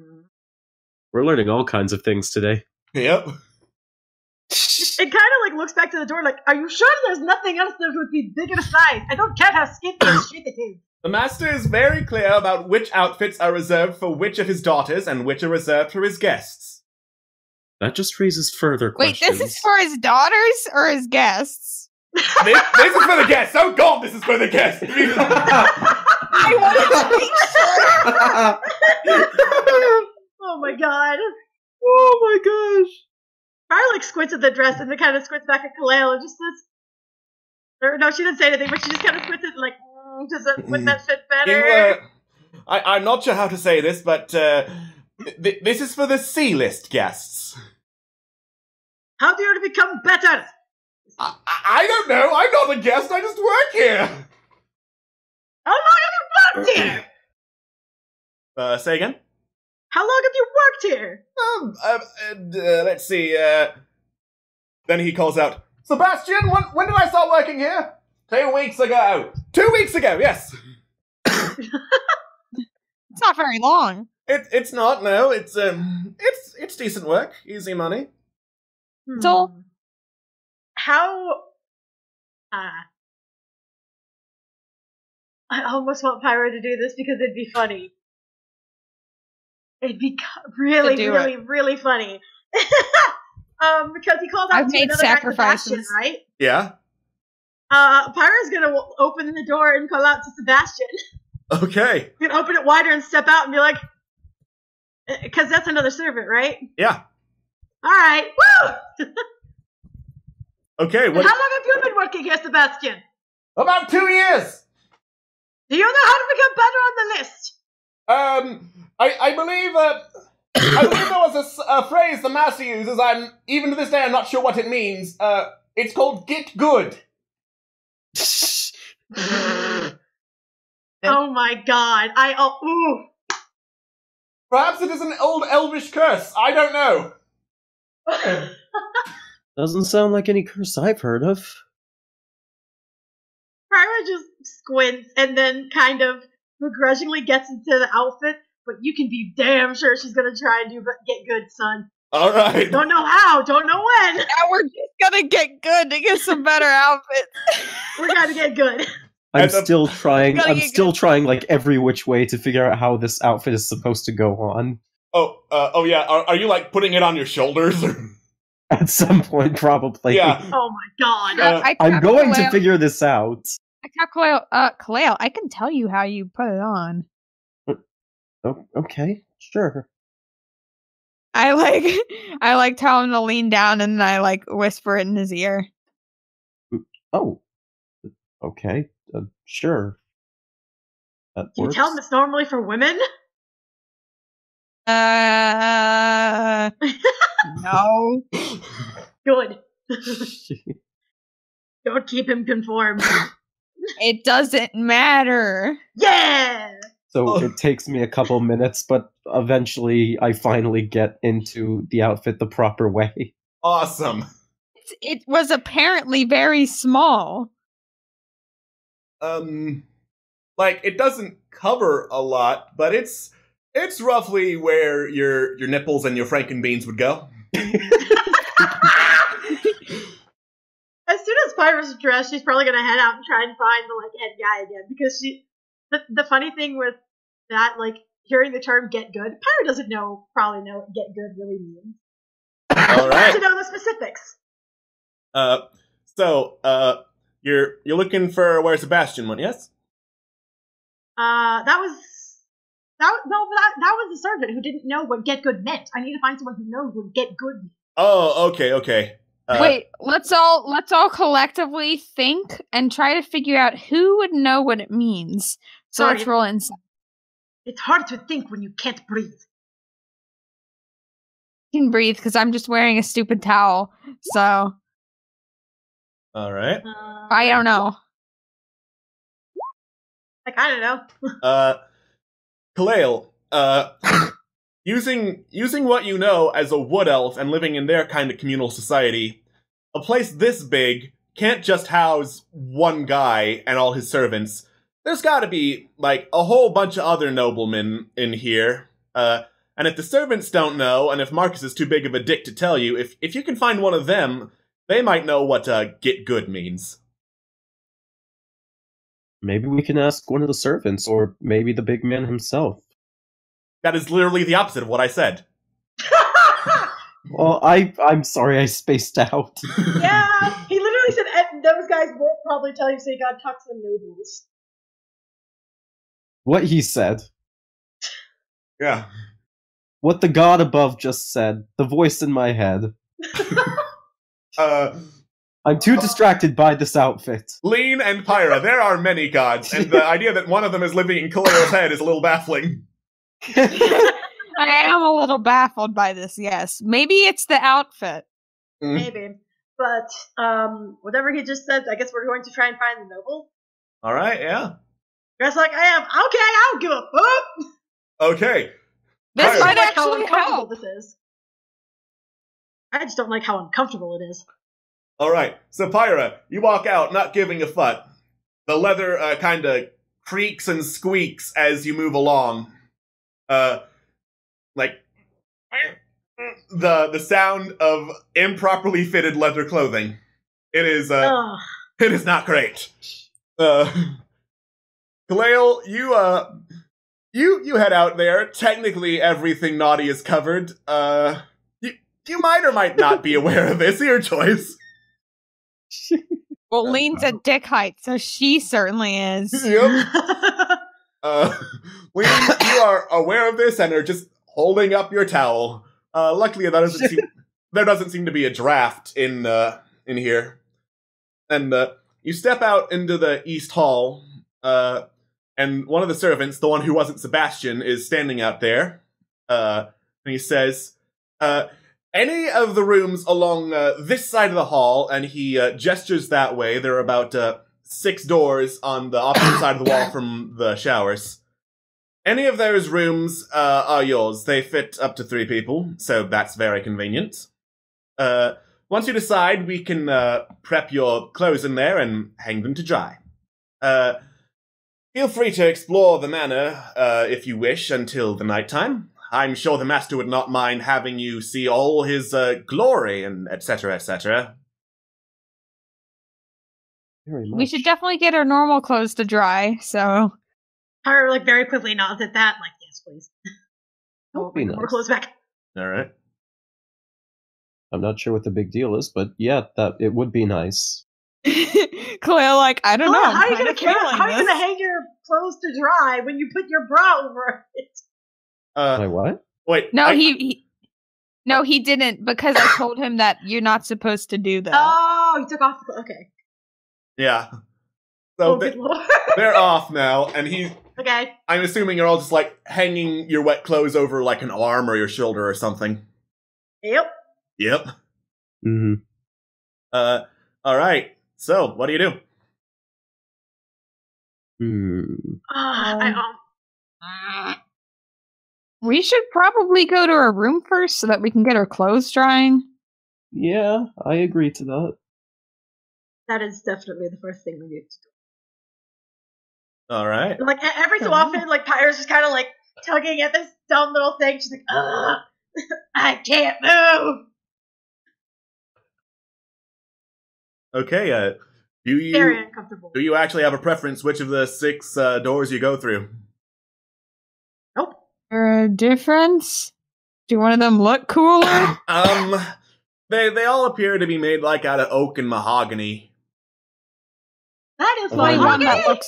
We're learning all kinds of things today. Yep. it kind of like looks back to the door like, are you sure there's nothing else that would be bigger size? I don't care how skimpy and shit it is. The master is very clear about which outfits are reserved for which of his daughters and which are reserved for his guests. That just raises further Wait, questions. this is for his daughters or his guests? This is for the guests! Oh god, this is for the guests! I wanted to make sure. Oh my god. Oh my gosh! Pyra like squints at the dress and then kind of squints back at Kalale and just says, or no, she didn't say anything, but she just kind of squints at like, would that fit better? I'm not sure how to say this, but this is for the C-list guests. How do you become better? I don't know. I'm not a guest. I just work here. How long have you worked here? Say again? How long have you worked here? Let's see. Then he calls out, Sebastian, when did I start working here? 2 weeks ago. 2 weeks ago, yes. It's not very long. It's not, no. It's decent work. Easy money. So, how I almost want Pyro to do this because it'd be funny. It'd be really, really, really funny. Because he called out I've to made another guy, sacrifices. Sebastian, right? Yeah. Pyro's gonna open the door and call out to Sebastian. Okay. He's gonna open it wider and step out and be like, because that's another servant, right? Yeah. Alright, woo! Okay, How long have you been working here, Sebastian? About 2 years! Do you know how to become better on the list? I believe there was a phrase the master uses. Even to this day, I'm not sure what it means. It's called "get good." Oh my god! Ooh. Perhaps it is an old elvish curse. I don't know. Doesn't sound like any curse I've heard of. Pyra just squints and then kind of begrudgingly gets into the outfit, but you can be damn sure she's gonna try and get good, son. All right. Don't know how, don't know when. Now we're just gonna get good to get some better outfits. We're gonna get good. I'm still trying like every which way to figure out how this outfit is supposed to go on. Oh yeah. Are you like putting it on your shoulders? At some point, probably. Yeah. Oh my god. I'm going to figure this out. I tap Kaleo, I can tell you how you put it on. Oh, okay, sure. I tell him to lean down and I whisper it in his ear. Oh, okay, sure. Do you tell him it's normally for women? No. Good. Don't keep him conformed. It doesn't matter. Yeah! So it takes me a couple minutes, but eventually I finally get into the outfit the proper way. Awesome. It was apparently very small. Like, it doesn't cover a lot, but it's roughly where your nipples and your frankenbeans would go. As soon as Pyra's dressed, she's probably gonna head out and try and find the head guy again, because the funny thing with that, hearing the term "get good," Pyra doesn't probably know what "get good" really means. All right. To know the specifics. So you're looking for where Sebastian went, yes? That was the servant who didn't know what "get good" meant. I need to find someone who knows what "get good" means. Oh, okay. Wait, let's all collectively think and try to figure out who would know what it means. So let's roll insight. It's hard to think when you can't breathe. I can breathe because I'm just wearing a stupid towel. So. All right. I don't know. I don't know. Kaleo, using what you know as a wood elf and living in their kind of communal society, a place this big can't just house one guy and all his servants. There's gotta be, a whole bunch of other noblemen in here. And if the servants don't know, and if Marcus is too big of a dick to tell you, if you can find one of them, they might know what get good means. Maybe we can ask one of the servants, or maybe the big man himself. That is literally the opposite of what I said. Well, I'm sorry, I spaced out. Yeah, he literally said those guys won't probably tell you, so you gotta talk to the nobles. What he said. Yeah. What the god above just said. The voice in my head. I'm too distracted by this outfit. Lean and Pyra, there are many gods, and the idea that one of them is living in Kaleo's head is a little baffling. I am a little baffled by this, yes. Maybe it's the outfit. Maybe. But, whatever he just said, I guess we're going to try and find the noble. Alright, yeah. Dressed like I am. Okay, I don't give a fuck! Okay. This might how actually uncomfortable help. this is. I just don't like how uncomfortable it is. Alright, so Pyra, you walk out, not giving a fuck. The leather kinda creaks and squeaks as you move along. The sound of improperly fitted leather clothing. It is Ugh. it is not great. Kalale, you head out there. Technically, everything naughty is covered. You might or might not be aware of this. Your choice. Well, Lean's at dick height, so she certainly is. Yep. Lean, you are aware of this and are just holding up your towel. Luckily, there doesn't seem to be a draft in here. And you step out into the East Hall, and one of the servants, the one who wasn't Sebastian, is standing out there. And he says, any of the rooms along this side of the hall, and he gestures that way. There are about 6 doors on the opposite side of the wall from the showers. Any of those rooms are yours. They fit up to 3 people, so that's very convenient. Once you decide, we can prep your clothes in there and hang them to dry. Feel free to explore the manor if you wish until the nighttime. I'm sure the master would not mind having you see all his glory and etc., etc. Very much. We should definitely get our normal clothes to dry, so... Tyra, like, very quickly nods at that, like, yes, please. That'd be More nice. clothes back. All right. I'm not sure what the big deal is, but yeah, that it would be nice. Claire, like, I don't know. How are you kinda gonna feeling this. hang your clothes to dry when you put your bra over it? Wait, what? Wait. No, he didn't, because I told him that you're not supposed to do that. Oh, you took off the okay. Yeah. So Good lord. they're off now, and Okay. I'm assuming you're all just, like, hanging your wet clothes over, like, an arm or your shoulder or something. Yep. Yep. Mm-hmm. Alright. So, what do you do? We should probably go to our room first so that we can get our clothes drying. Yeah, I agree to that. That is definitely the first thing we need to do. Alright. Like, every so often, like, Pyra's just kind of, like, tugging at this dumb little thing. She's like, ugh, I can't move. Okay, Very uncomfortable. do you actually have a preference which of the 6 doors you go through? Nope. A difference? Do one of them look cooler? They all appear to be made, like, out of oak and mahogany. That is Only One mahogany.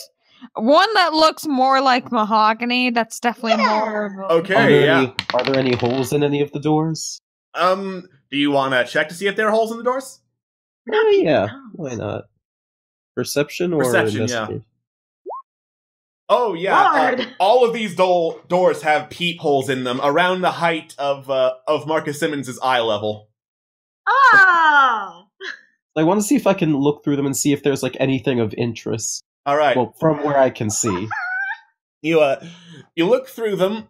that looks more like mahogany. That's definitely more of a... Okay, yeah. Are there any holes in any of the doors? Do you want to check to see if there are holes in the doors? Oh, yeah. Why not? Perception or Perception, yeah. investigation? Oh, yeah. Lord. All of these doors have peepholes in them around the height of Marcus Simmons' eye level. Oh! I want to see if I can look through them and see if there's like anything of interest. All right. Well, from where I can see. You look through them,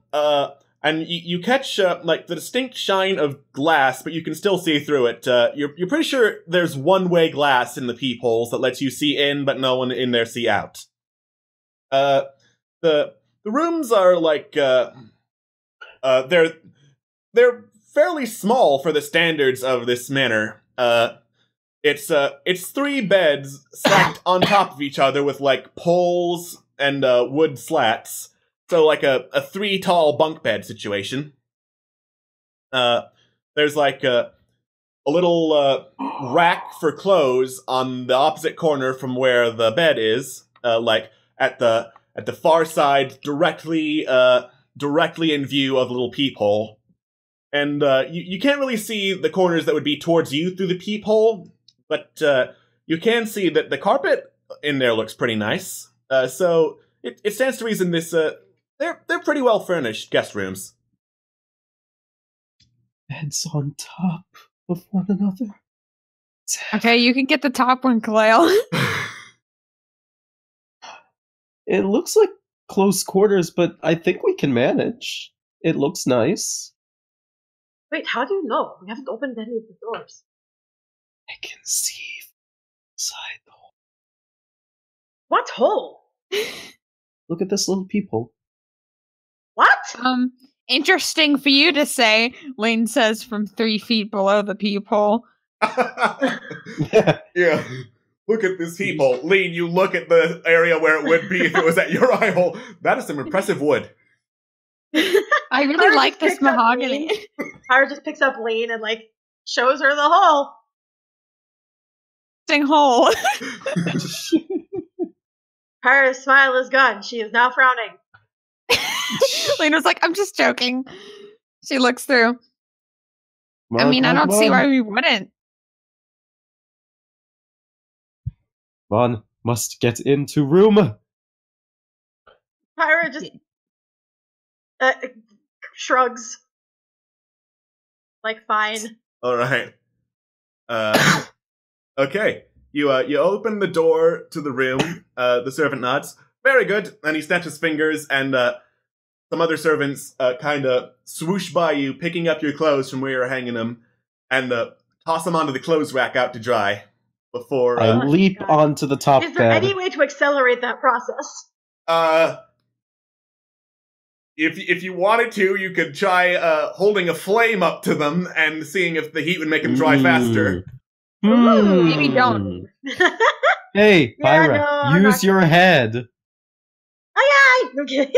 and you catch like the distinct shine of glass, but you can still see through it. You're pretty sure there's one-way glass in the peepholes that lets you see in, but no one in there see out. The rooms are like they're fairly small for the standards of this manor. It's 3 beds stacked on top of each other with like poles and wood slats. So like a 3 tall bunk bed situation. There's like a little rack for clothes on the opposite corner from where the bed is, like at the far side, directly in view of the little peephole. And you can't really see the corners that would be towards you through the peephole, but you can see that the carpet in there looks pretty nice. So it stands to reason this they're pretty well furnished guest rooms. Beds on top of one another. Okay, you can get the top one, Kalale. It looks like close quarters, but I think we can manage. It looks nice. Wait, how do you know? We haven't opened any of the doors. I can see inside the hole. What hole? Look at this little peephole. What? Interesting for you to say, Lane says from 3 feet below the peephole. Yeah. Look at this heap hole. Lean, you look at the area where it would be if it was at your eye hole. That is some impressive wood. I really like this mahogany. Pyra just picks up Lean and like shows her the hole. Hole. Pyra's smile is gone. She is now frowning. Lena's like, I'm just joking. She looks through. I mean, I don't see why we wouldn't. One must get into room. Pyra just shrugs. Like, fine. All right. Okay. You open the door to the room. The servant nods. Very good. And he snaps his fingers, and some other servants kind of swoosh by you, picking up your clothes from where you're hanging them, and toss them onto the clothes rack out to dry. Before I leap onto the top bed. Is there any way to accelerate that process? If you wanted to, you could try holding a flame up to them and seeing if the heat would make them dry faster. Maybe don't. Hey, Pyra, use your head. Aye, aye. Okay.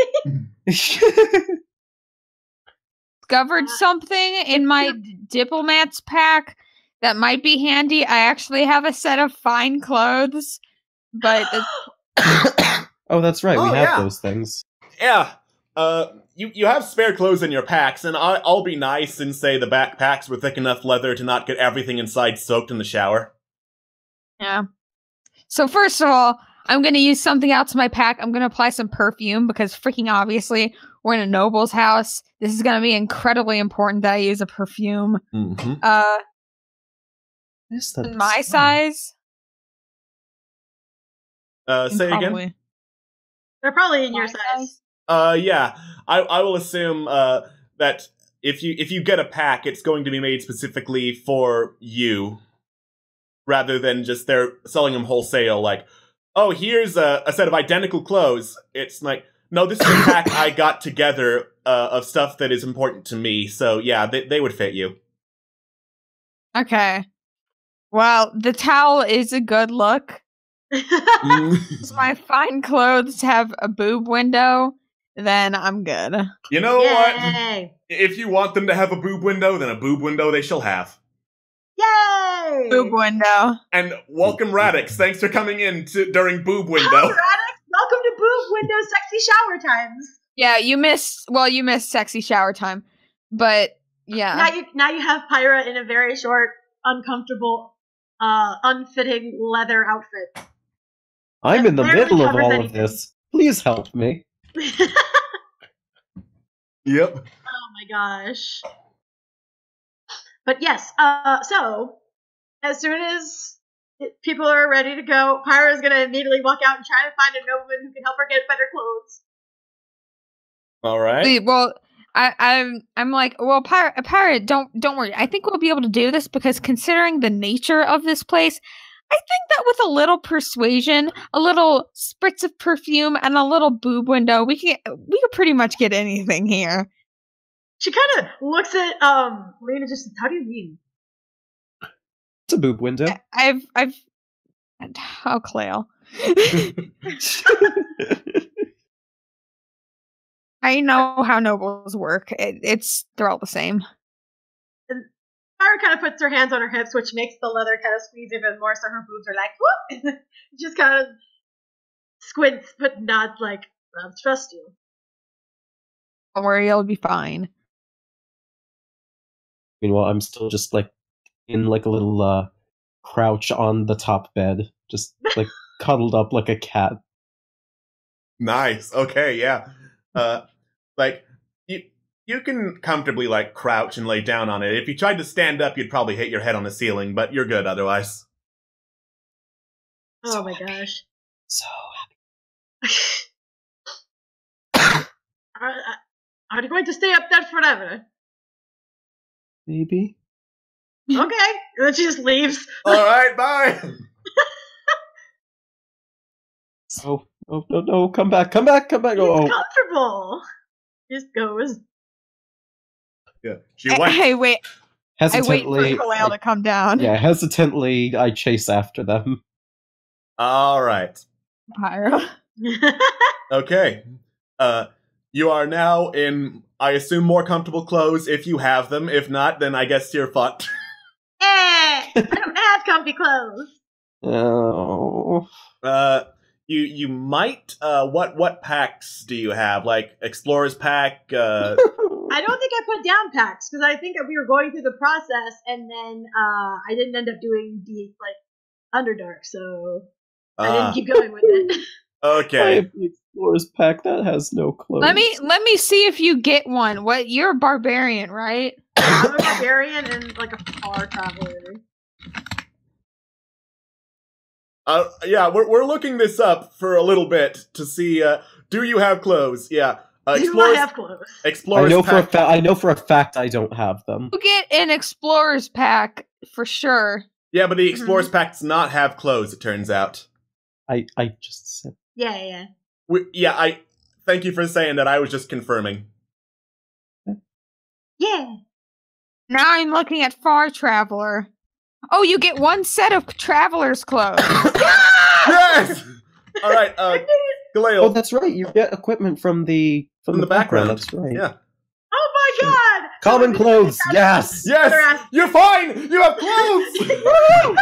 Discovered something in my diplomat's pack that might be handy. I actually have a set of fine clothes, but oh, that's right. We have those things. Yeah. You have spare clothes in your packs, and I'll be nice and say the backpacks were thick enough leather to not get everything inside soaked in the shower. Yeah. So first of all, I'm going to use something else in my pack. I'm going to apply some perfume because freaking obviously we're in a noble's house. This is going to be incredibly important that I use a perfume. Mm-hmm. My size? Say again? They're probably in your size. Yeah. I will assume that if you get a pack, it's going to be made specifically for you, rather than just they're selling them wholesale. Like, oh, here's a set of identical clothes. It's like, no, this is a pack I got together of stuff that is important to me. So yeah, they would fit you. Okay. Well, the towel is a good look. My fine clothes have a boob window, then I'm good. You know what? If you want them to have a boob window, then a boob window they shall have. Yay! Boob window. And welcome, Radix. Thanks for coming in during boob window. Hi, Radix. Welcome to boob window sexy shower times. Yeah, you missed sexy shower time. But, yeah. Now you have Pyra in a very short, uncomfortable, unfitting leather outfit. I'm in the middle of all of this. Please help me. Yep. Oh my gosh. But yes, so as soon as people are ready to go, Pyra's gonna immediately walk out and try to find a nobleman who can help her get better clothes. All right. Well, I'm like, well, Pyra, don't worry. I think we'll be able to do this because considering the nature of this place, I think that with a little persuasion, a little spritz of perfume, and a little boob window, we could pretty much get anything here. She kind of looks at Lena just, how do you mean? It's a boob window. Oh, Clayle. I know how nobles work. They're all the same. And Pyra kind of puts her hands on her hips, which makes the leather kind of squeeze even more, so her boobs are like, whoop! Just kind of squints, but not like, I trust you. Don't worry, it'll be fine. Meanwhile, I'm still just like in like a little crouch on the top bed, just like cuddled up like a cat. Nice. Okay, yeah. Like you can comfortably like crouch and lay down on it. If you tried to stand up, you'd probably hit your head on the ceiling, but you're good otherwise. Oh my gosh. So happy. Are you going to stay up there forever? Maybe. Okay. And then she just leaves. Alright, bye! Oh, no, come back. He's comfortable. Just goes. Yeah. Hey, wait. I wait Hesitantly, for Kaleo to come down. yeah, hesitantly, I chase after them. All right. Pyro. Okay. You are now in, I assume, more comfortable clothes if you have them. If not, then I guess you're fucked. I don't have comfy clothes. Oh. You might. What packs do you have? Like Explorer's pack. I don't think I put down packs because I think we were going through the process, and then I didn't end up doing the Underdark, so I didn't keep going with it. I Okay. have the Explorer's pack that has no clothes. Let me see if you get one. What, you're a barbarian, right? I'm a barbarian and like a far traveler. Yeah, we're looking this up for a little bit to see. Do you have clothes? Yeah. Do I have clothes? Explorer's pack. I know for a fact I don't have them. You get an explorer's pack for sure. Yeah, but the Explorer's pack does not have clothes. It turns out. I just said. Yeah. I thank you for saying that. I was just confirming. Yeah. Now I'm looking at far traveler. Oh, you get one set of traveler's clothes. Yes. All right, Galale. Oh, that's right. You get equipment from the background. That's right. Yeah. Oh my god! Common clothes. Yes. Yes. You're fine. You have clothes. Woo!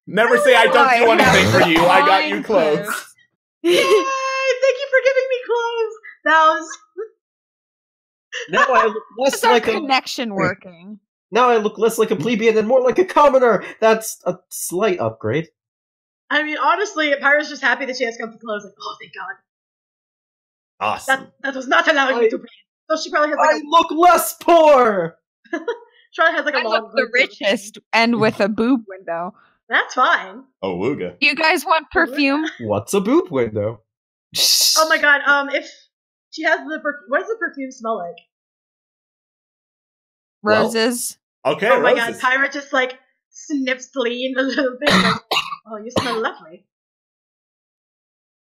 Never say I don't do anything for you. I got you Fine clothes. Yay! Thank you for giving me clothes. That was. Now I look less It's our like a connection working. now I look less like a plebeian and more like a commoner. That's a slight upgrade. I mean, honestly, Pyra's just happy that she has comfy clothes. Like, oh, thank God. Awesome. That was not allowing me to breathe. So she probably has I look less poor. she probably has like a I long. look the richest and with a boob window. That's fine. Oh, wooga. You guys want perfume? What's a boob window? Oh my God. If she has the what does the perfume smell like? Well, Roses. Okay, Oh my roses. God. Pyra just like sniffs Lean a little bit. Like, oh, you smell lovely.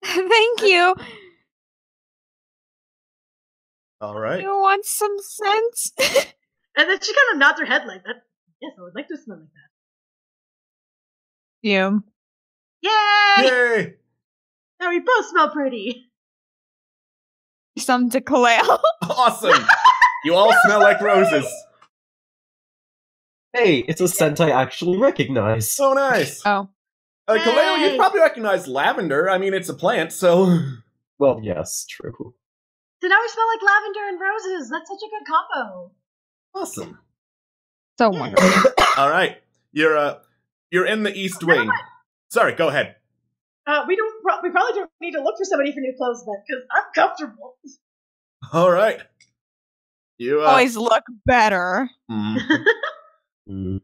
Thank you. All right. You want some scents? And then she kind of nods her head like that. Yes, I would like to smell like that. Fume. Yay! Yay! Now we both smell pretty. Some to Kaleo. Awesome. You all smell like roses. Hey, it's a scent I actually recognize. So nice. Oh. Kaleo, Hey. you'd probably recognize lavender. I mean, it's a plant, so. Well, yes, true. So now we smell like lavender and roses. That's such a good combo. Awesome. So wonderful. All right. You're in the East Wing. Sorry, go ahead. We probably don't need to look for somebody for new clothes then, because I'm comfortable. All right. You Always look better. Mm.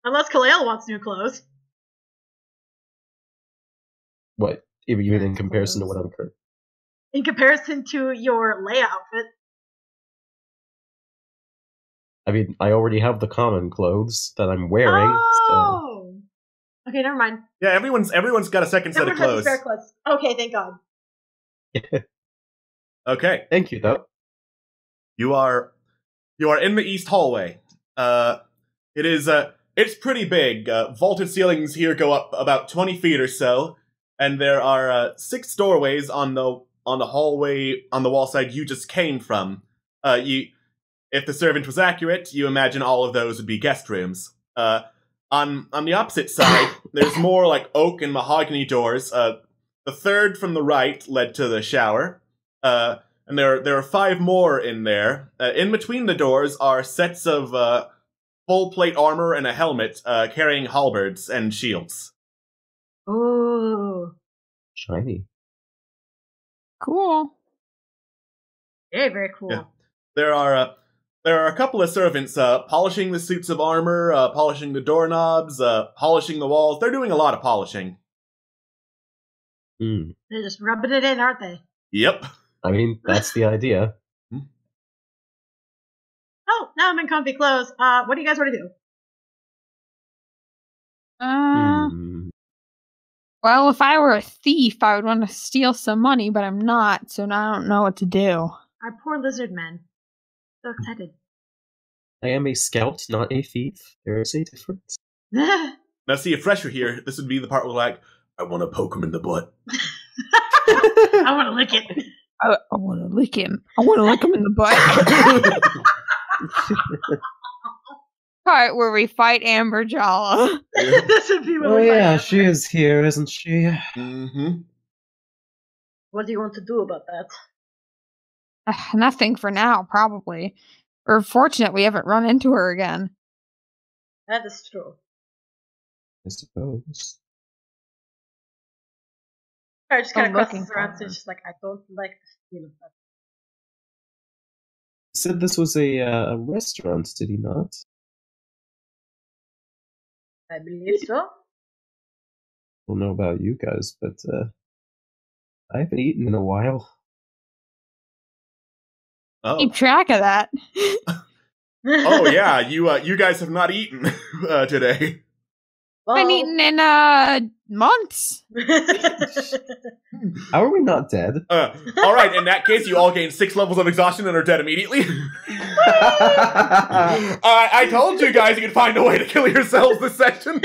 Unless Kaleo wants new clothes. What? Even in comparison to what I'm currently. In comparison to your Leia outfit. I mean, I already have the common clothes that I'm wearing. Oh! Okay, never mind. Yeah, everyone's got a second set of Everyone has clothes. spare clothes. Okay, thank God. So. Okay. Thank you, though. You are in the East hallway. It's pretty big. Vaulted ceilings here go up about 20 feet or so, and there are 6 doorways on the hallway on the wall side you just came from. If the servant was accurate, you imagine all of those would be guest rooms. On the opposite side, there's more like oak and mahogany doors. The third from the right led to the shower. And there are 5 more in there. In between the doors are sets of full plate armor and a helmet carrying halberds and shields. Ooh. Shiny. Cool. Very, very cool. Yeah. There are a couple of servants polishing the suits of armor, polishing the doorknobs, polishing the walls. They're doing a lot of polishing. Mm. They're just rubbing it in, aren't they? Yep. I mean, that's the idea. Oh, now I'm in comfy clothes. What do you guys want to do? Hmm. Well, if I were a thief, I would want to steal some money, but I'm not, so now I don't know what to do. Our poor lizard men. So excited. I am a scout, not a thief. There is a difference. Now, see, if Fresh were here, this would be the part where, like, I want to poke him in the butt. I want to lick it. I want to lick him. I want to lick him in the butt. Part where we fight Amber Jala. This would be Oh really yeah, funny. she is here, isn't she? Mm-hmm. What do you want to do about that? Nothing for now, probably. We're fortunate we haven't run into her again. That is true. I suppose. I just kind I'm of looking crosses around, for so her. it's just like, I don't like the feel of that. He said this was a restaurant, did he not? I believe so. I don't know about you guys, but I haven't eaten in a while. Oh. Keep track of that. Oh yeah, you guys have not eaten today. Well, Been eaten in months. How are we not dead? All right, in that case, you all gain 6 levels of exhaustion and are dead immediately. I told you guys you could find a way to kill yourselves this session.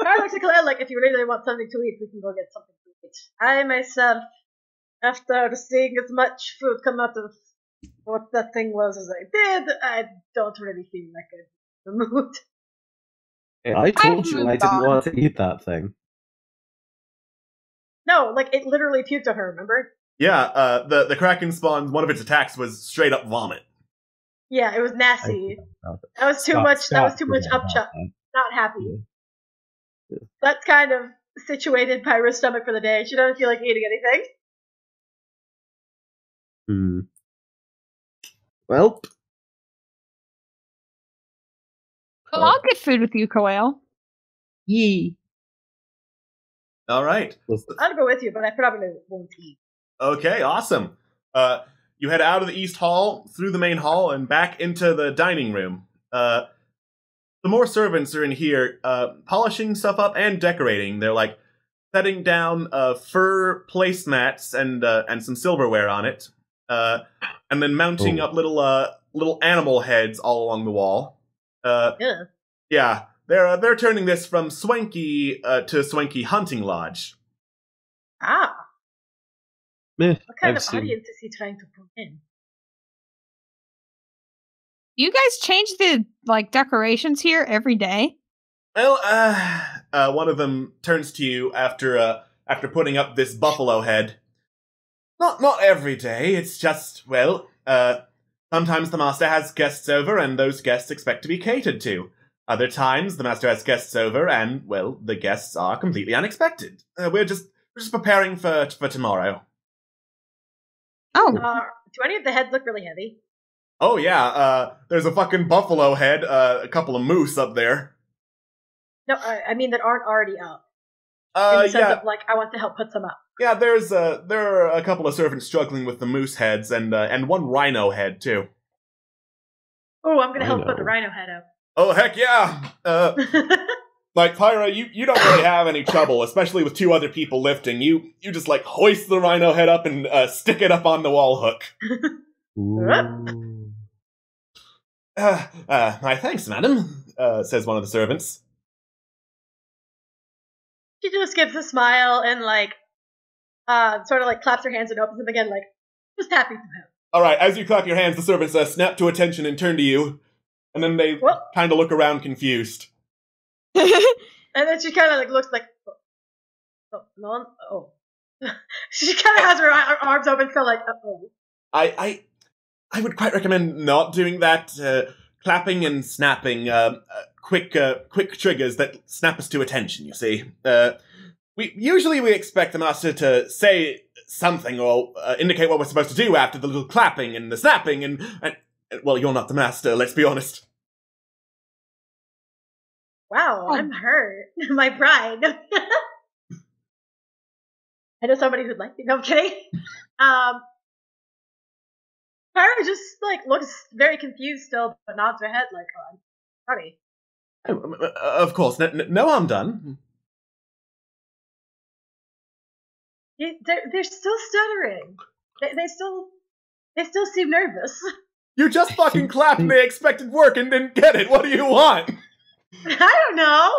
Paradoxically, like, if you really want something to eat, we can go get something to eat. I myself, after seeing as much food come out of what that thing was as I did, I don't really feel like I'm in the mood. I told you I moved didn't on. want to eat that thing. No, like, it literally puked on her, remember? Yeah, the Kraken spawn, one of its attacks was straight up vomit. Yeah, it was nasty. That was too much upchuck. Not happy. Yeah. That's kind of situated Pyro's stomach for the day. She doesn't feel like eating anything. Well, Well, I'll get food with you, Koel. yee. All right. I'll go with you, but I probably won't eat. Okay, awesome. You head out of the East Hall, through the main hall, and back into the dining room. The more servants are in here, polishing stuff up and decorating. They're like setting down fur placemats and some silverware on it, and then mounting up little animal heads all along the wall. Yeah. Yeah, they're turning this from swanky to swanky hunting lodge. Ah, Meh, what kind I've of seen- audience is he trying to pull in? You guys change the decorations here every day? Well, one of them turns to you after putting up this buffalo head. Not every day. It's just, well, sometimes the master has guests over, and those guests expect to be catered to. Other times, the master has guests over, and well, the guests are completely unexpected. We're just preparing for tomorrow. Oh, Do any of the heads look really heavy? Oh yeah, there's a fucking buffalo head, a couple of moose up there. No, I mean that aren't already up. In the sense Yeah. of, like, I want to help put some up. Yeah, there are a couple of servants struggling with the moose heads and one rhino head too. Oh, I'm gonna help Rhino. put the rhino head up. Oh heck yeah! Like Pyra, you don't really have any trouble, especially with 2 other people lifting. You just like hoist the rhino head up and stick it up on the wall hook. Ooh. My thanks, madam, says one of the servants. She just gives a smile and, like, sort of, like, claps her hands and opens them again, like, just happy to help. Alright, as you clap your hands, the servants snap to attention and turn to you, and then they What? kind of look around confused. And then she kind of, like, looks like, oh. She kind of has her arms open, so, like, oh. I would quite recommend not doing that. Clapping and snapping, quick triggers that snap us to attention. You see, we usually expect the master to say something or indicate what we're supposed to do after the little clapping and the snapping, and well, you're not the master. Let's be honest. Wow, I'm hurt. My pride. I know somebody who'd like to. No, I'm kidding. Pyra just, like, looks very confused still, but nods her head like, oh, I'm sorry. Of course, no harm done. They're still stuttering. They still seem nervous. You just fucking clapped and they expected work and didn't get it. What do you want? I don't know.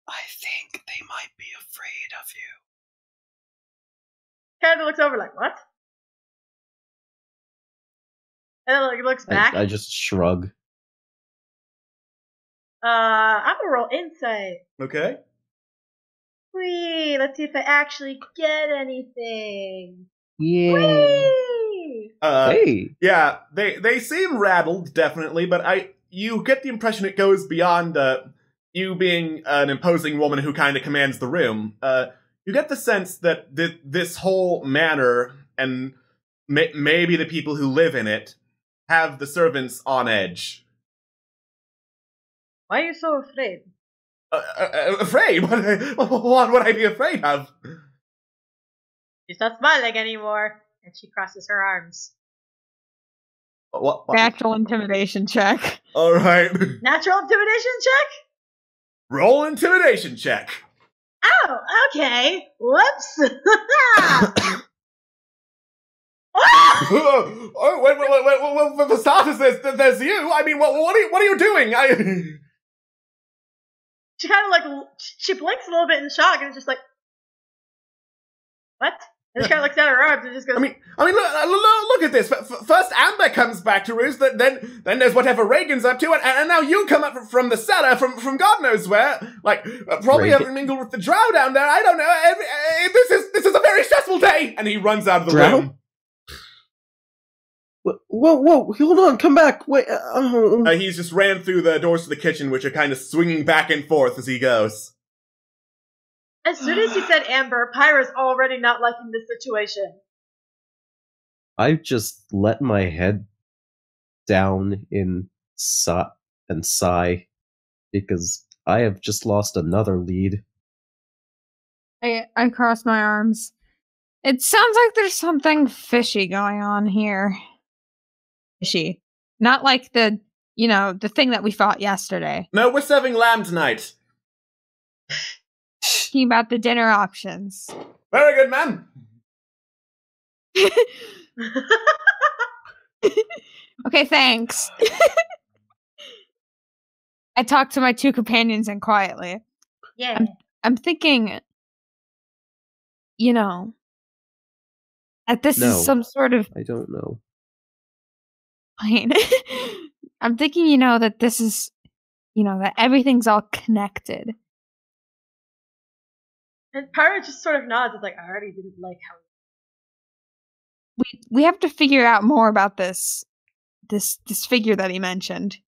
I think they might be afraid of you. Kind of looks over like, what? And then like looks back. I just shrug. I'm gonna roll insight. Okay. Whee! Let's see if I actually get anything. Yeah. Whee! Hey. Yeah, they seem rattled, definitely, but you get the impression it goes beyond you being an imposing woman who kind of commands the room. You get the sense that this whole manor and maybe the people who live in it have the servants on edge. Why are you so afraid? Afraid? What would I be afraid of? She's not smiling anymore, and she crosses her arms. What? Natural intimidation check. All right. Natural intimidation check? Roll intimidation check. Oh, okay. Whoops. Oh, wait, for starters, there's you. I mean, what are you doing? She kind of like, she blinks a little bit in shock and is just like, what? And she kind of looks at her arms and just goes, I mean, look at this. First Amber comes back to roost, then there's whatever Reagan's up to, and now you come up from the cellar, from God knows where. Like, probably haven't mingled with the drow down there. I don't know. This is a very stressful day. And he runs out of the room. Whoa, hold on, come back. Wait. He's just ran through the doors to the kitchen, which are kind of swinging back and forth as he goes. As soon as he said Amber, Pyra's already not liking this situation. I just let my head down in sigh because I have just lost another lead. I cross my arms. It sounds like there's something fishy going on here. Fishy. Not like the thing that we fought yesterday. No, we're serving lamb tonight. Talking about the dinner options. Very good, man. Okay, thanks. I talked to my two companions and quietly. Yeah. I'm thinking, that this is some sort of... I don't know. Fine. I'm thinking, that this is, that everything's all connected. And Pyra just sort of nods. It's like, I already didn't like how... We have to figure out more about this figure that he mentioned.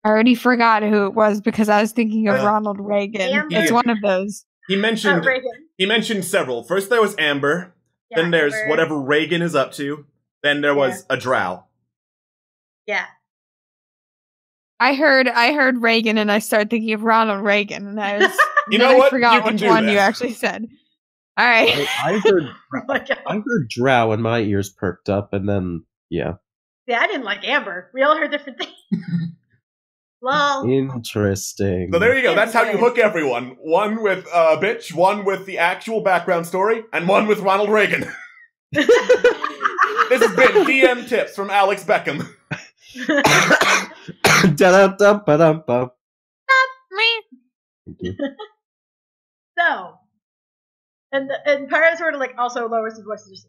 I already forgot who it was because I was thinking of Ronald Reagan. Amber. It's one of those. He mentioned Reagan. He mentioned several. First there was Amber, then there's Amber. whatever Reagan is up to, then there was a drow. Yeah. I heard Reagan and I started thinking of Ronald Reagan and I was You know what? I forgot You can which do one that. you actually said. All right. I heard Oh my God. I heard drow and my ears perked up and then Yeah, I didn't like Amber. We all heard different things. Lol. Interesting. So there you go. That's how you hook everyone. One with bitch, one with the actual background story, and one with Ronald Reagan. This has been DM Tips from Alex Beckham. Da-da-dum-ba-dum-bum. Thank you. So, and Pyra sort of like also lowers his voice. Just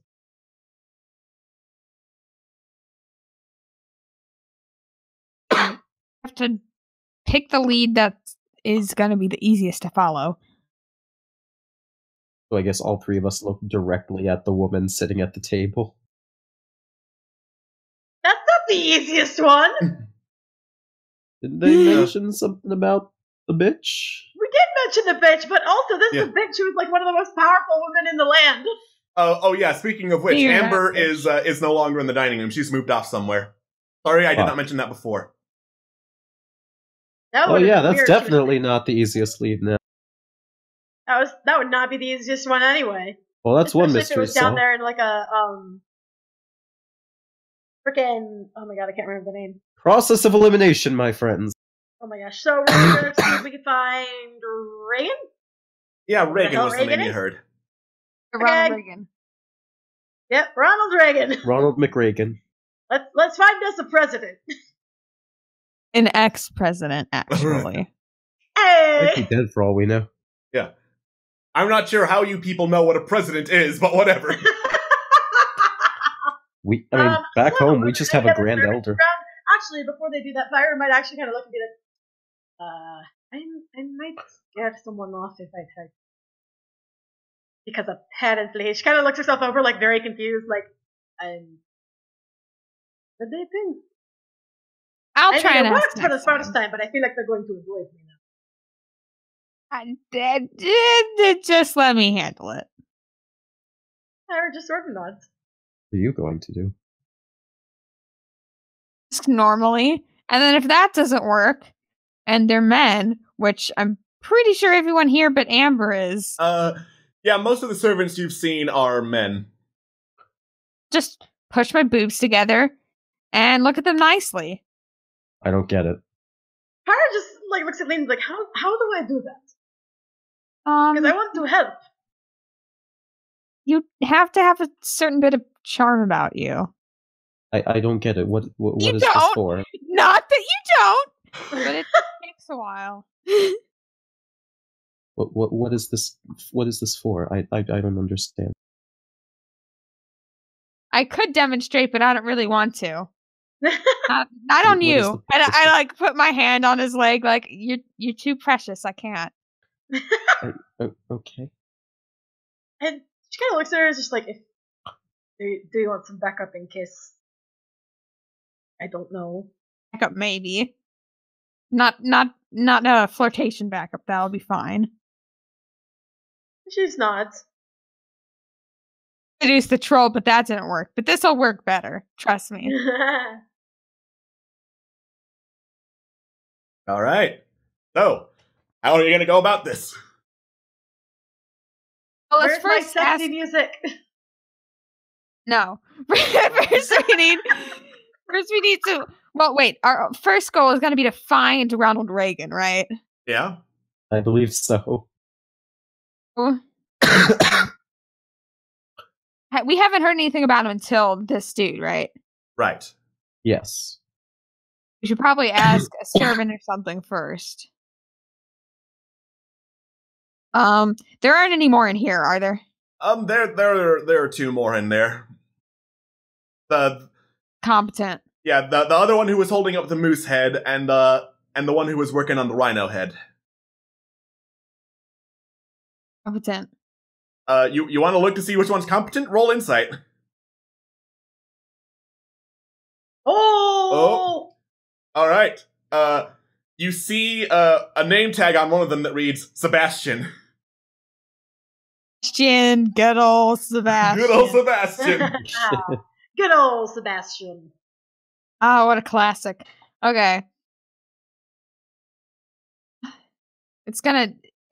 Have to pick the lead that is going to be the easiest to follow. So I guess all three of us look directly at the woman sitting at the table. That's not the easiest one. Did they mention something about the bitch? We did mention the bitch, but also this is a bitch who is like one of the most powerful women in the land. Oh yeah. Speaking of which, Yeah. Amber is no longer in the dining room. She's moved off somewhere. Sorry, I did not mention that before. That Oh would've yeah, been that's weird. definitely not the easiest lead now. That would not be the easiest one anyway. Well, that's one Especially mystery if it was down solved. there in like a freaking, oh my God, I can't remember the name. Process of elimination, my friends. Oh my gosh. So we're gonna see if we can find Reagan. Yeah, Reagan hell was the name Reagan you is? heard. Ronald Okay. Reagan. Yep, Ronald Reagan. Ronald McReagan. Let's find us a president. An ex-president, actually. Hey! Might be dead for all we know. Yeah. I'm not sure how you people know what a president is, but whatever. Back home, we just have a grand elder. Actually, before they do that, Byron might actually kind of look and be like, I might scare someone off if I try. Because apparently, she kind of looks herself over, like, very confused, like, what do they think? I'll try and it ask worked for the first time, but I feel like they're going to avoid me now. Just let me handle it. Or just sort of nods. What are you going to do? Normally, and then if that doesn't work, and they're men, which I'm pretty sure everyone here but Amber is. Yeah, most of the servants you've seen are men. Just push my boobs together and look at them nicely. I don't get it. Kara just like looks at Lane like, how do I do that? Because I want to help. You have to have a certain bit of charm about you. I don't get it. What You is this don't. for? Not that you don't, but it takes a while. What is this? What is this for? I don't understand. I could demonstrate, but I don't really want to. Not on What is you. the And purpose I of- like put my hand on his leg, like you're too precious. I can't. Okay. And she kind of looks at her and is just like, do you want some backup in case? I don't know. Backup, maybe. Not a flirtation backup. That'll be fine. She's nods. Introduce the troll, but that didn't work. But this will work better. Trust me. All right. So, how are you going to go about this? Well, let's Where's my first sexy ask. music? No. First we need to. Well, wait. Our first goal is going to be to find Ronald Reagan, right? Yeah? I believe so. We haven't heard anything about him until this dude, right? Right. Yes. We should probably ask a servant or something first. There aren't any more in here, are there? There are two more in there. The Competent. Yeah, the other one who was holding up the moose head, and the one who was working on the rhino head. Competent. You want to look to see which one's competent? Roll insight. Oh! All right. You see a name tag on one of them that reads Sebastian. Good old Sebastian. Good old Sebastian. Good old Sebastian. Oh, what a classic. Okay.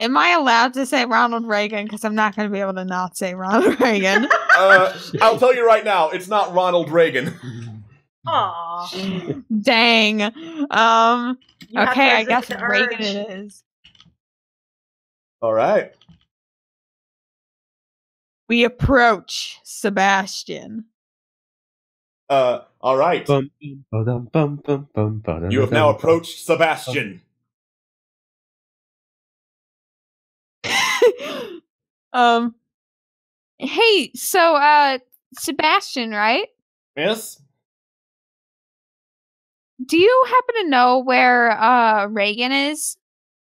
Am I allowed to say Ronald Reagan? Because I'm not going to be able to not say Ronald Reagan. I'll tell you right now, it's not Ronald Reagan. Aww. Dang. You have Okay, to I guess resist the Reagan urge. it is. All right. We approach Sebastian. All right. You have now approached Sebastian. Hey, so Sebastian, right? Yes? Do you happen to know where Reagan is?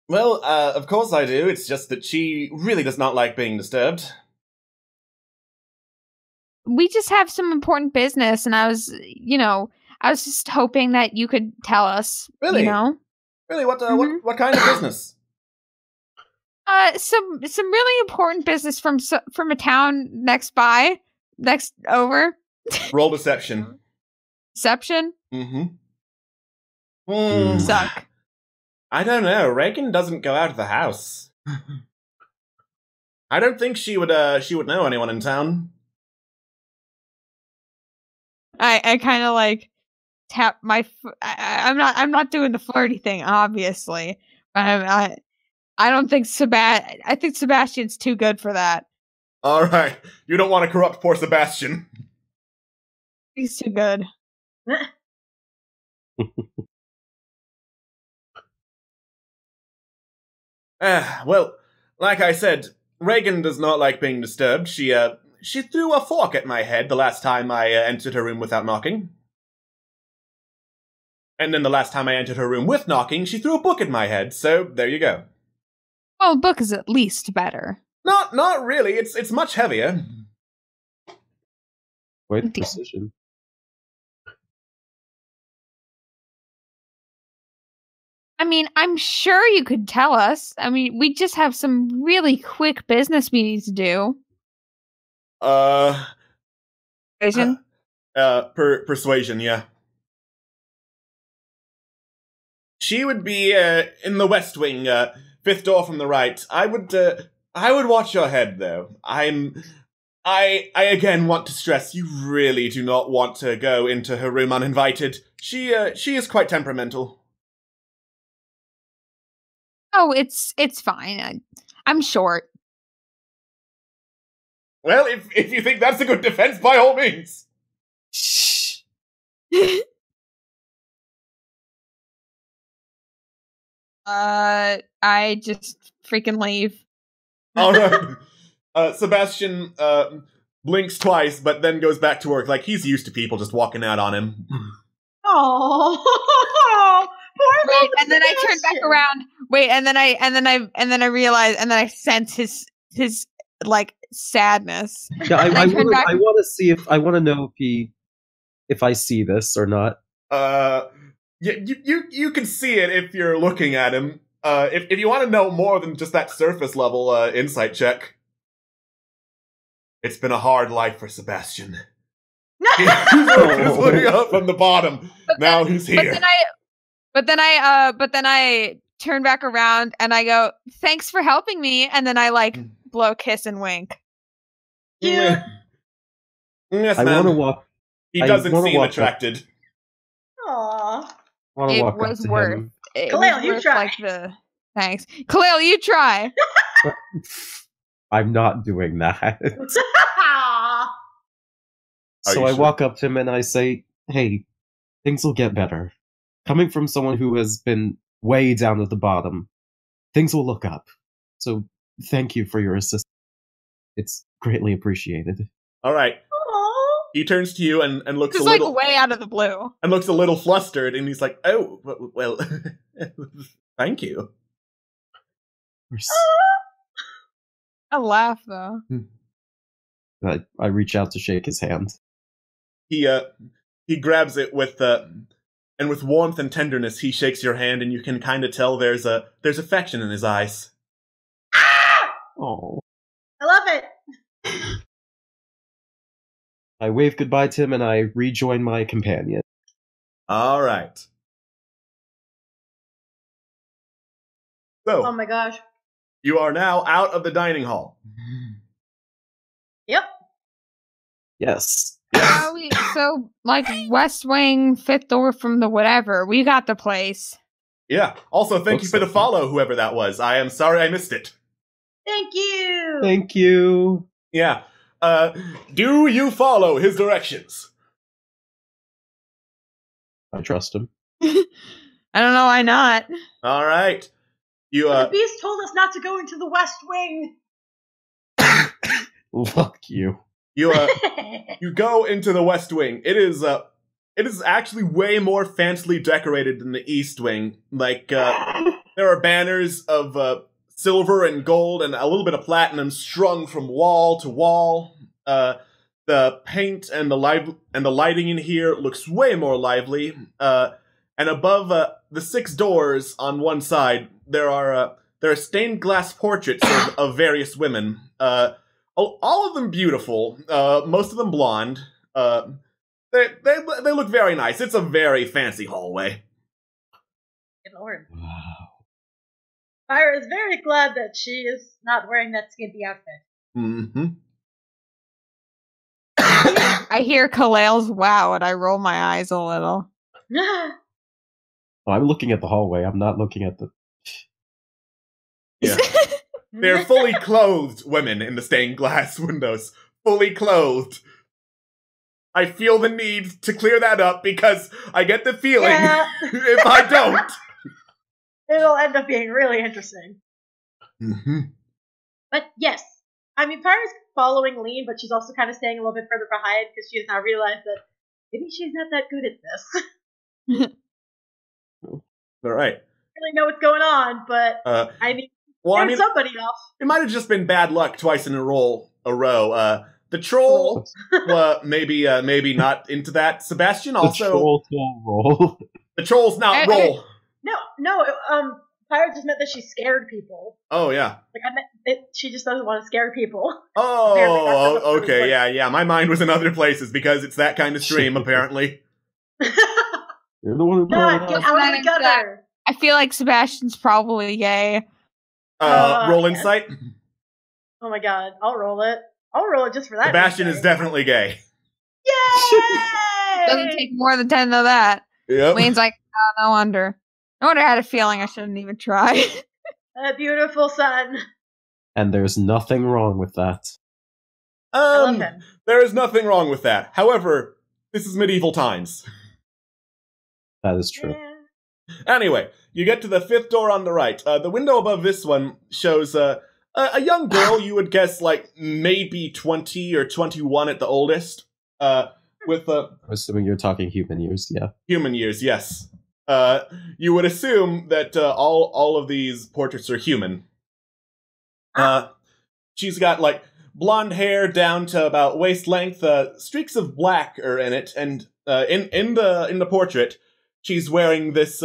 Well, of course I do. It's just that she really does not like being disturbed. We just have some important business, and I was just hoping that you could tell us. Really? You know? Really? What Mhm. what kind of business? Some really important business from a town next over. Roll deception. Deception? Mm-hmm. Suck. I don't know. Reagan doesn't go out of the house. I don't think she would know anyone in town. I kind of like tap my. I'm not doing the flirty thing, obviously. I don't think I think Sebastian's too good for that. All right. You don't want to corrupt poor Sebastian. He's too good. Well, like I said, Reagan does not like being disturbed. She threw a fork at my head the last time I entered her room without knocking. And then the last time I entered her room with knocking, she threw a book at my head, so there you go. Well, a book is at least better. Not really. It's much heavier. Quite precision. I mean, I'm sure you could tell us. I mean, we just have some really quick business meetings to do. Persuasion? Persuasion, yeah. She would be in the West Wing, fifth door from the right. I would watch your head, though. I again want to stress, you really do not want to go into her room uninvited. She is quite temperamental. Oh, it's fine. I'm short. Well, if you think that's a good defense, by all means. Shh. I just freaking leave. All right. Sebastian blinks twice, but then goes back to work. Like he's used to people just walking out on him. Oh, poor wait, and then I turn back around. Wait, and then I realize, and then I sense his like sadness. Yeah, I want to see if I want to know if I see this or not. Yeah, you can see it if you're looking at him. If you want to know more than just that surface level insight check. It's been a hard life for Sebastian. He's looking up from the bottom. Now he's here. But then I turn back around and I go, "Thanks for helping me." And then I like blow, kiss, and wink. Yeah. Yes, I want to walk. He doesn't seem attracted. Aww. It was worth. Khalil, you try. Thanks, Khalil. You try. I'm not doing that. So I walk up to him and I say, "Hey, things will get better. Coming from someone who has been way down at the bottom, things will look up. So thank you for your assistance. It's greatly appreciated." All right. He turns to you and looks just a little way out of the blue. And looks a little flustered, and he's like, "Oh, well, thank you." I laugh though. I reach out to shake his hand. He grabs it with and with warmth and tenderness, he shakes your hand, and you can kind of tell there's affection in his eyes. Oh, I love it. I wave goodbye to him and I rejoin my companion. All right. So, oh my gosh. You are now out of the dining hall. Yep. Yes. So, like, West Wing, fifth door from the whatever. We got the place. Yeah. Also, thank you for the follow, whoever that was. I am sorry I missed it. Thank you. Thank you. Yeah. Do you follow his directions? I trust him. I don't know why not. All right. The beast told us not to go into the West Wing. Fuck you. You go into the West Wing. It is actually way more fancily decorated than the East Wing. Like there are banners of silver and gold and a little bit of platinum strung from wall to wall. The paint and the lighting in here looks way more lively. And above the 6 doors on one side, there are stained glass portraits of various women. All of them beautiful. Most of them blonde. They look very nice. It's a very fancy hallway. Good lord. Wow. Fire is very glad that she is not wearing that skimpy outfit. Mm-hmm. I hear Khalil's wow and I roll my eyes a little. I'm looking at the hallway. I'm not looking at the... Yeah. They're fully clothed women in the stained glass windows. Fully clothed. I feel the need to clear that up because I get the feeling if I don't, it'll end up being really interesting. Mm-hmm. But yes, I mean, Pyra's following Lean, but she's also kind of staying a little bit further behind because she has now realized that maybe she's not that good at this. All right. Really know what's going on, but I mean, somebody off. It might have just been bad luck twice in a row. The troll, maybe not into that. Sebastian also. The troll roll. The troll's not roll. No. Pyra just meant that she scared people. Oh yeah. Like I meant she just doesn't want to scare people. Oh, okay, yeah. My mind was in other places because it's that kind of stream, apparently. You're the one who get out of the gutter. I feel like Sebastian's probably gay. Roll insight. Oh my god, I'll roll it. I'll roll it just for that. Sebastian is definitely gay. Yay! Doesn't take more than 10 of that. Yep. Wayne's like, oh, no wonder. No wonder I had a feeling I shouldn't even try. A beautiful son. And there's nothing wrong with that. I love him. There is nothing wrong with that. However, this is medieval times. That is true. Yeah. Anyway, you get to the fifth door on the right. The window above this one shows a young girl, you would guess like maybe 20 or 21 at the oldest. With I'm assuming you're talking human years, yeah. Human years, yes. You would assume that all of these portraits are human. She's got like blonde hair down to about waist length. Streaks of black are in it, and in the portrait, she's wearing this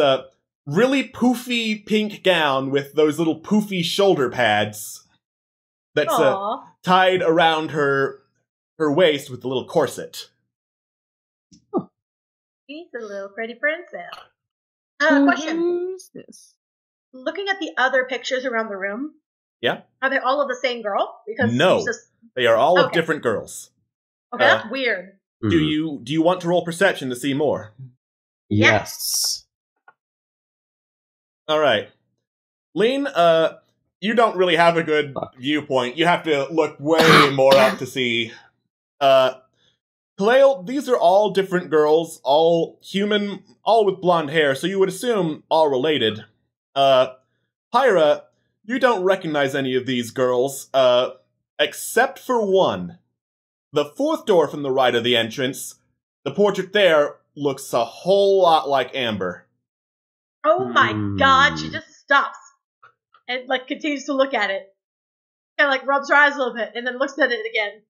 really poofy pink gown with those little poofy shoulder pads that's tied around her waist with a little corset. She's a little pretty princess. Who's Question. this? Looking at the other pictures around the room, Yeah? are they all of the same girl? Because No. They are all of Okay. different girls. Okay, that's weird. Do you want to roll perception to see more? Yes. All right. Lean, you don't really have a good viewpoint. You have to look way more up to see. Kaleo, these are all different girls, all human, all with blonde hair, so you would assume all related. Pyra, you don't recognize any of these girls, except for one. The fourth door from the right of the entrance, the portrait there looks a whole lot like Amber. Oh my god, she just stops and like continues to look at it. Kind of like rubs her eyes a little bit and then looks at it again.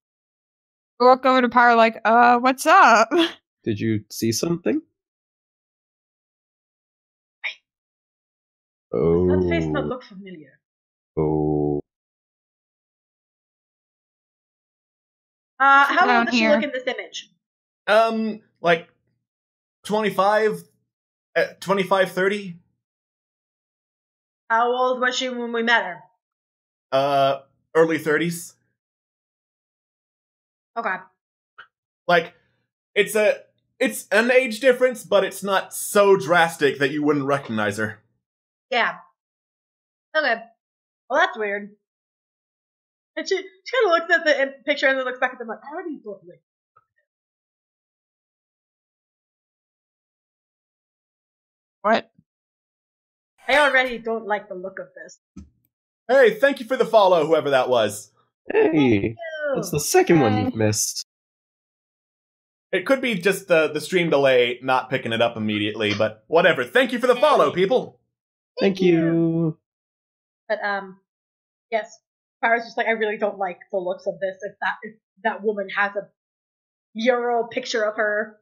I walk over to Pyra like, what's up? Did you see something? Oh. That face not look familiar. Oh. How Down old does she here. look in this image? Like 25, 30? How old was she when we met her? Early 30s. Okay. Like, it's an age difference, but it's not so drastic that you wouldn't recognize her. Yeah. Okay. Well, that's weird. And she kind of looks at the picture and then looks back at them like, how do you look like? What? I already don't like the look of this. Hey, thank you for the follow, whoever that was. Hey, that's the second one you've missed. It could be just the stream delay not picking it up immediately, but whatever. Thank you for the follow, people. Thank you. But yes, Pyra's just like, I really don't like the looks of this. If that woman has a year-old picture of her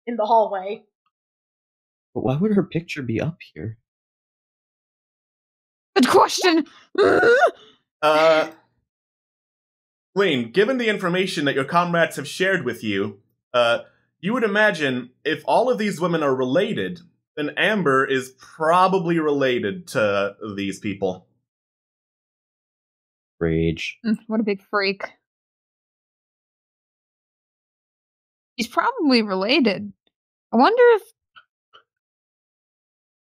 in the hallway. But why would her picture be up here? Good question. Lean, given the information that your comrades have shared with you, you would imagine if all of these women are related, then Amber is probably related to these people. Rage. What a big freak. He's probably related. I wonder if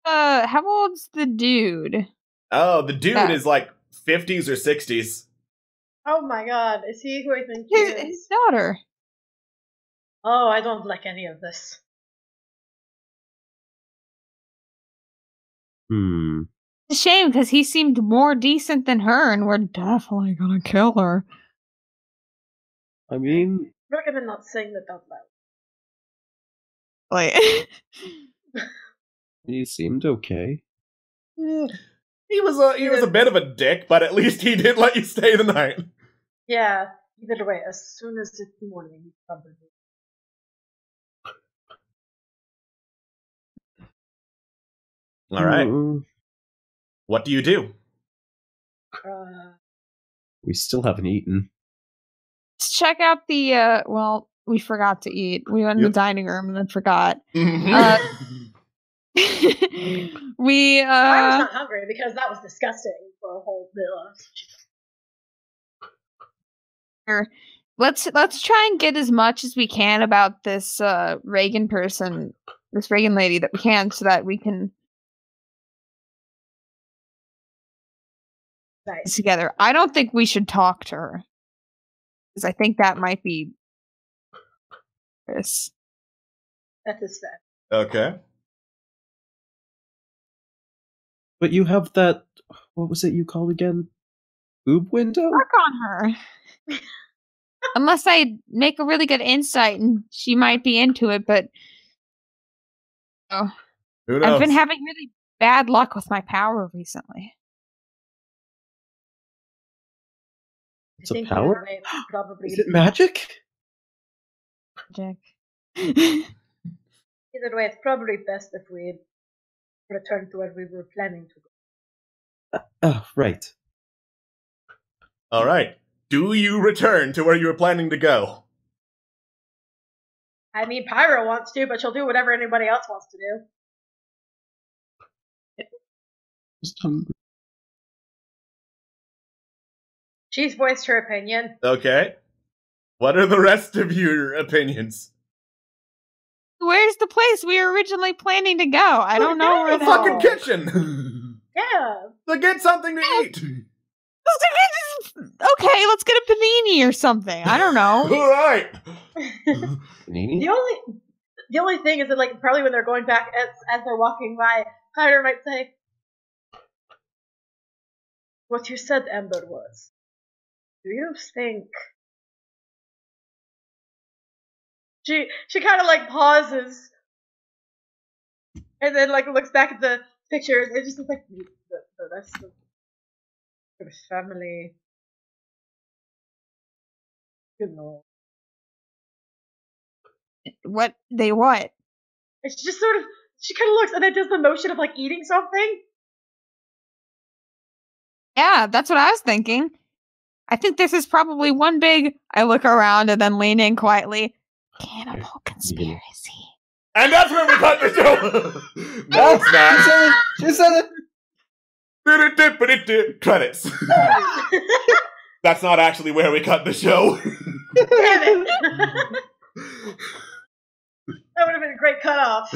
how old's the dude? Oh, the dude is like 50s or 60s. Oh my god, is he who I think he is? His daughter. Oh, I don't like any of this. It's a shame because he seemed more decent than her, and we're definitely gonna kill her. I mean, I recommend not saying that out loud. Wait. he seemed okay. He was a bit of a dick, but at least he did let you stay the night. Yeah, either way, as soon as it's morning, he probably. All right. What do you do? We still haven't eaten. Let's check out the, well, we forgot to eat. We went in the dining room and then forgot. Mm-hmm. I was not hungry because that was disgusting for a whole meal. Let's try and get as much as we can about this Reagan person, this Reagan lady that we can, so that we can together. I don't think we should talk to her because I think that might be this. That is fair. Okay. But you have that. What was it you called again? Boob window? Work on her. Unless I make a really good insight and she might be into it, but Who knows? I've been having really bad luck with my power recently. It's a power? Probably Is it magic? Magic. Either way, it's probably best if we return to where we were planning to go. Oh, right. All right. Do you return to where you were planning to go? I mean, Pyra wants to, but she'll do whatever anybody else wants to do. Just hungry. She's voiced her opinion. Okay. What are the rest of your opinions? Where's the place we were originally planning to go? I don't know where the fucking kitchen. Yeah. To get something to eat. Okay, let's get a panini or something. I don't know. All right. Panini? The only thing is that, like, probably when they're going back as they're walking by, Pyra might say, "What you said, Ember, was, do you think?" She kind of like pauses, and then like looks back at the pictures. It just looks like the rest of her family. You know. What? They what? And she just sort of, she kind of looks and then does the motion of like eating something. Yeah, that's what I was thinking. I think this is probably one big, I look around and then lean in quietly, cannibal conspiracy. And that's where we cut the show! No, it's not. She said it! Credits. That's not actually where we cut the show. Damn it! That would have been a great cutoff.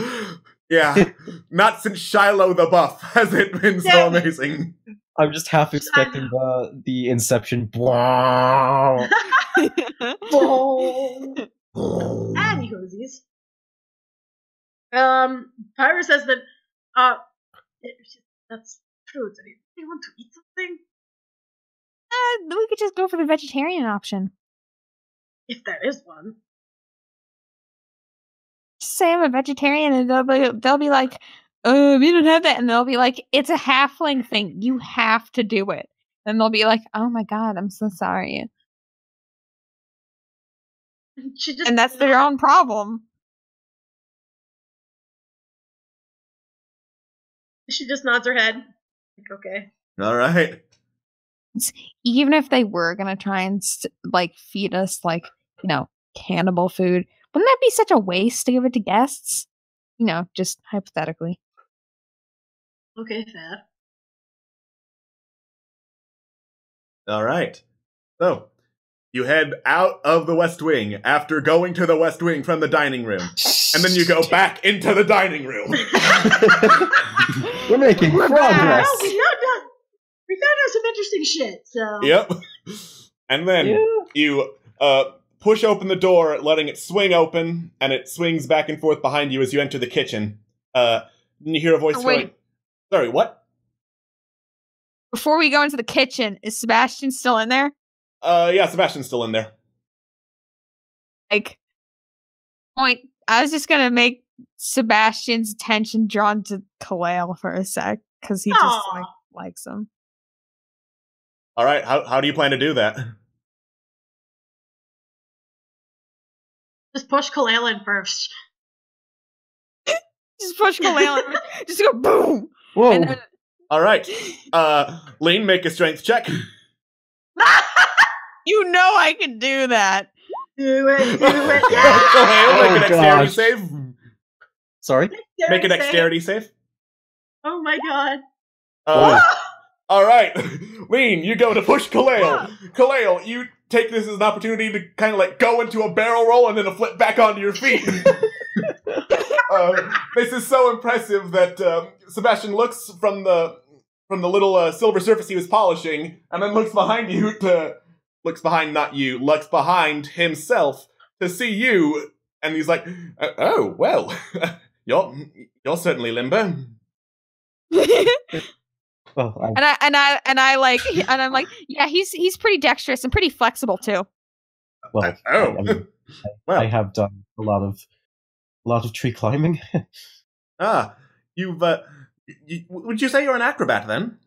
Yeah. Not since Shiloh the Buff has it been so amazing. I'm just half expecting the Inception. Wow. Anywhosies. Pyra says that, that's true. Do you want to eat something? We could just go for the vegetarian option. If there is one. Just say I'm a vegetarian and they'll be like, we don't have that. And they'll be like, it's a halfling thing. You have to do it. And they'll be like, oh my god, I'm so sorry. And that's their own problem. She just nods her head. Like, okay. All right. Even if they were gonna try and like feed us like, you know, cannibal food, wouldn't that be such a waste to give it to guests? You know, just hypothetically. Okay, fair. All right. So, you head out of the West Wing after going to the West Wing from the dining room. And then you go back into the dining room. We're making progress. We found out some interesting shit. So. Yep. And then you push open the door, letting it swing open, and it swings back and forth behind you as you enter the kitchen. And you hear a voice going, "Sorry, what?" Before we go into the kitchen, is Sebastian still in there? Yeah, Sebastian's still in there. Like, I was just gonna make Sebastian's attention drawn to Kalale for a sec, because he just likes him. All right, how do you plan to do that? Just push Kalale in first. Just push Kalale in. Just go boom. Whoa. And then, All right, Lean, make a strength check. you know I can do that. Do it. Kalale, make a dexterity save. Sorry? Make a dexterity save. Oh my god. All right, Lean, you go to push Kalale. Kalale, you take this as an opportunity to kind of like go into a barrel roll and then a flip back onto your feet. This is so impressive that Sebastian looks from the little silver surface he was polishing, and then looks behind himself to see you, and he's like, "Oh well, you're certainly limber." Well, I'm like, yeah, he's pretty dexterous and pretty flexible too. Well, I have done a lot of tree climbing. You've would you say you're an acrobat then?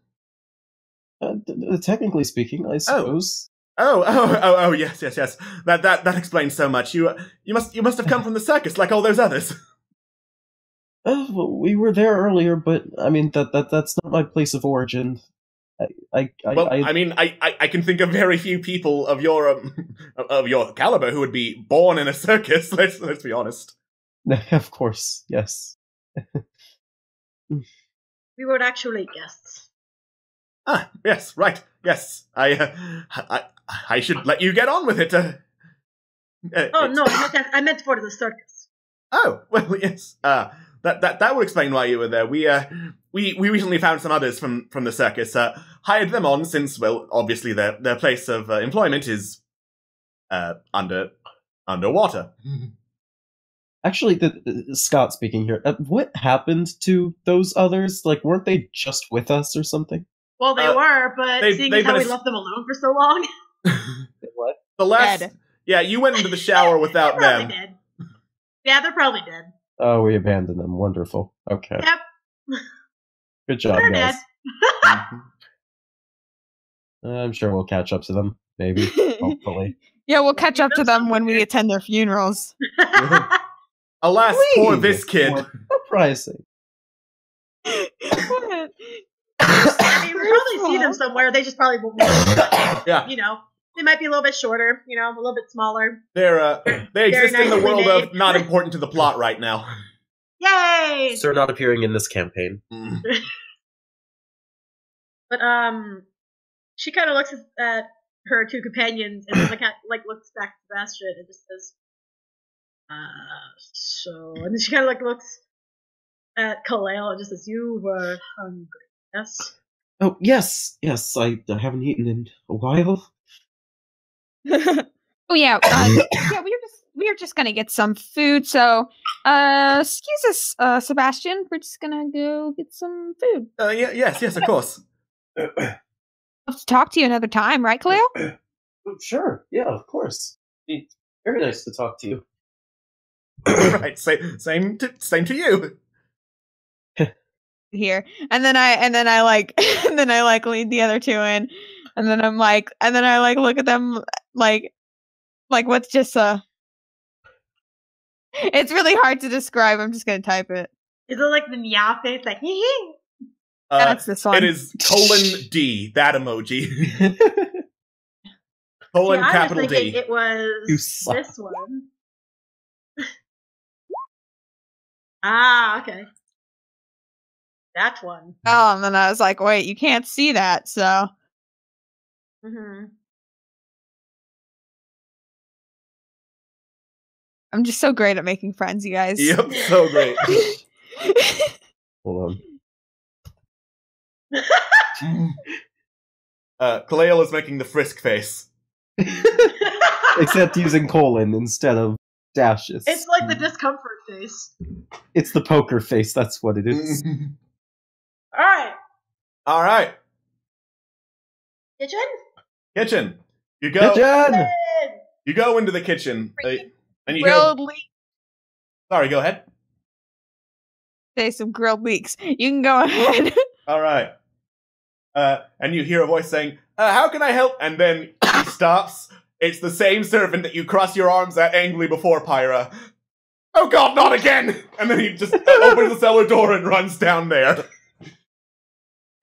Technically speaking, I suppose. Oh, yes. That explains so much. You must have come from the circus like all those others. Well, we were there earlier, but I mean that's not my place of origin. I can think of very few people of your caliber who would be born in a circus. Let's be honest. Of course, yes. We were actually guests. Ah, yes, right, yes. I should let you get on with it. No, I meant for the circus. Oh, well, yes. That would explain why you were there. We recently found some others from the circus, hired them on since, well, obviously their place of employment is underwater. Actually, Scott speaking here. What happened to those others? Like, weren't they just with us or something? Well, they were, but seeing as how we left them alone for so long. What? The last, dead. Yeah, you went into the shower without them. Dead. Yeah, they're probably dead. Oh, we abandoned them. Wonderful. Okay. Yep. Good job, they're guys. Dead. I'm sure we'll catch up to them. Maybe. Hopefully. Yeah, we'll catch up to them when we attend their funerals. Alas, poor this kid. Surprising. What? I mean, we'll probably see them somewhere. They just probably won't. Yeah. You know, they might be a little bit shorter. You know, a little bit smaller. They exist in the world of not important to the plot right now. Yay! They're not appearing in this campaign. But she kind of looks at her two companions and then looks back at Sebastian and just says, and then she kind of looks at Kalale and just says, "You were hungry, yes?" Oh, yes. I haven't eaten in a while. Oh yeah, yeah. We are just gonna get some food. So, excuse us, Sebastian. We're just gonna go get some food. Yes, of course. I'll have to talk to you another time, right, Kalale? Sure. Yeah, of course. It's very nice to talk to you. Right. Same to you. Here, and then I lead the other two in, and then I look at them like what's just it's really hard to describe. I'm just gonna type it. Is it like the meow face, like that's this one. It is $D, that emoji. Capital D. It was this one. Okay. That one. Oh, and then I was like, wait, you can't see that, so. Mm-hmm. I'm just so great at making friends, you guys. Yep, so great. Hold on. Kalale is making the frisk face. Except using colon instead of dashes. It's like the discomfort face. It's the poker face, that's what it is. Alright. Kitchen? Kitchen. You go. Kitchen! You go into the kitchen. And you Grilled go. leeks. Sorry, go ahead. Say some grilled leeks. You can go ahead. Alright. And you hear a voice saying, how can I help? And then he stops. It's the same servant that you cross your arms at angrily before, Pyra. Oh god, not again! And then he just opens the cellar door and runs down there.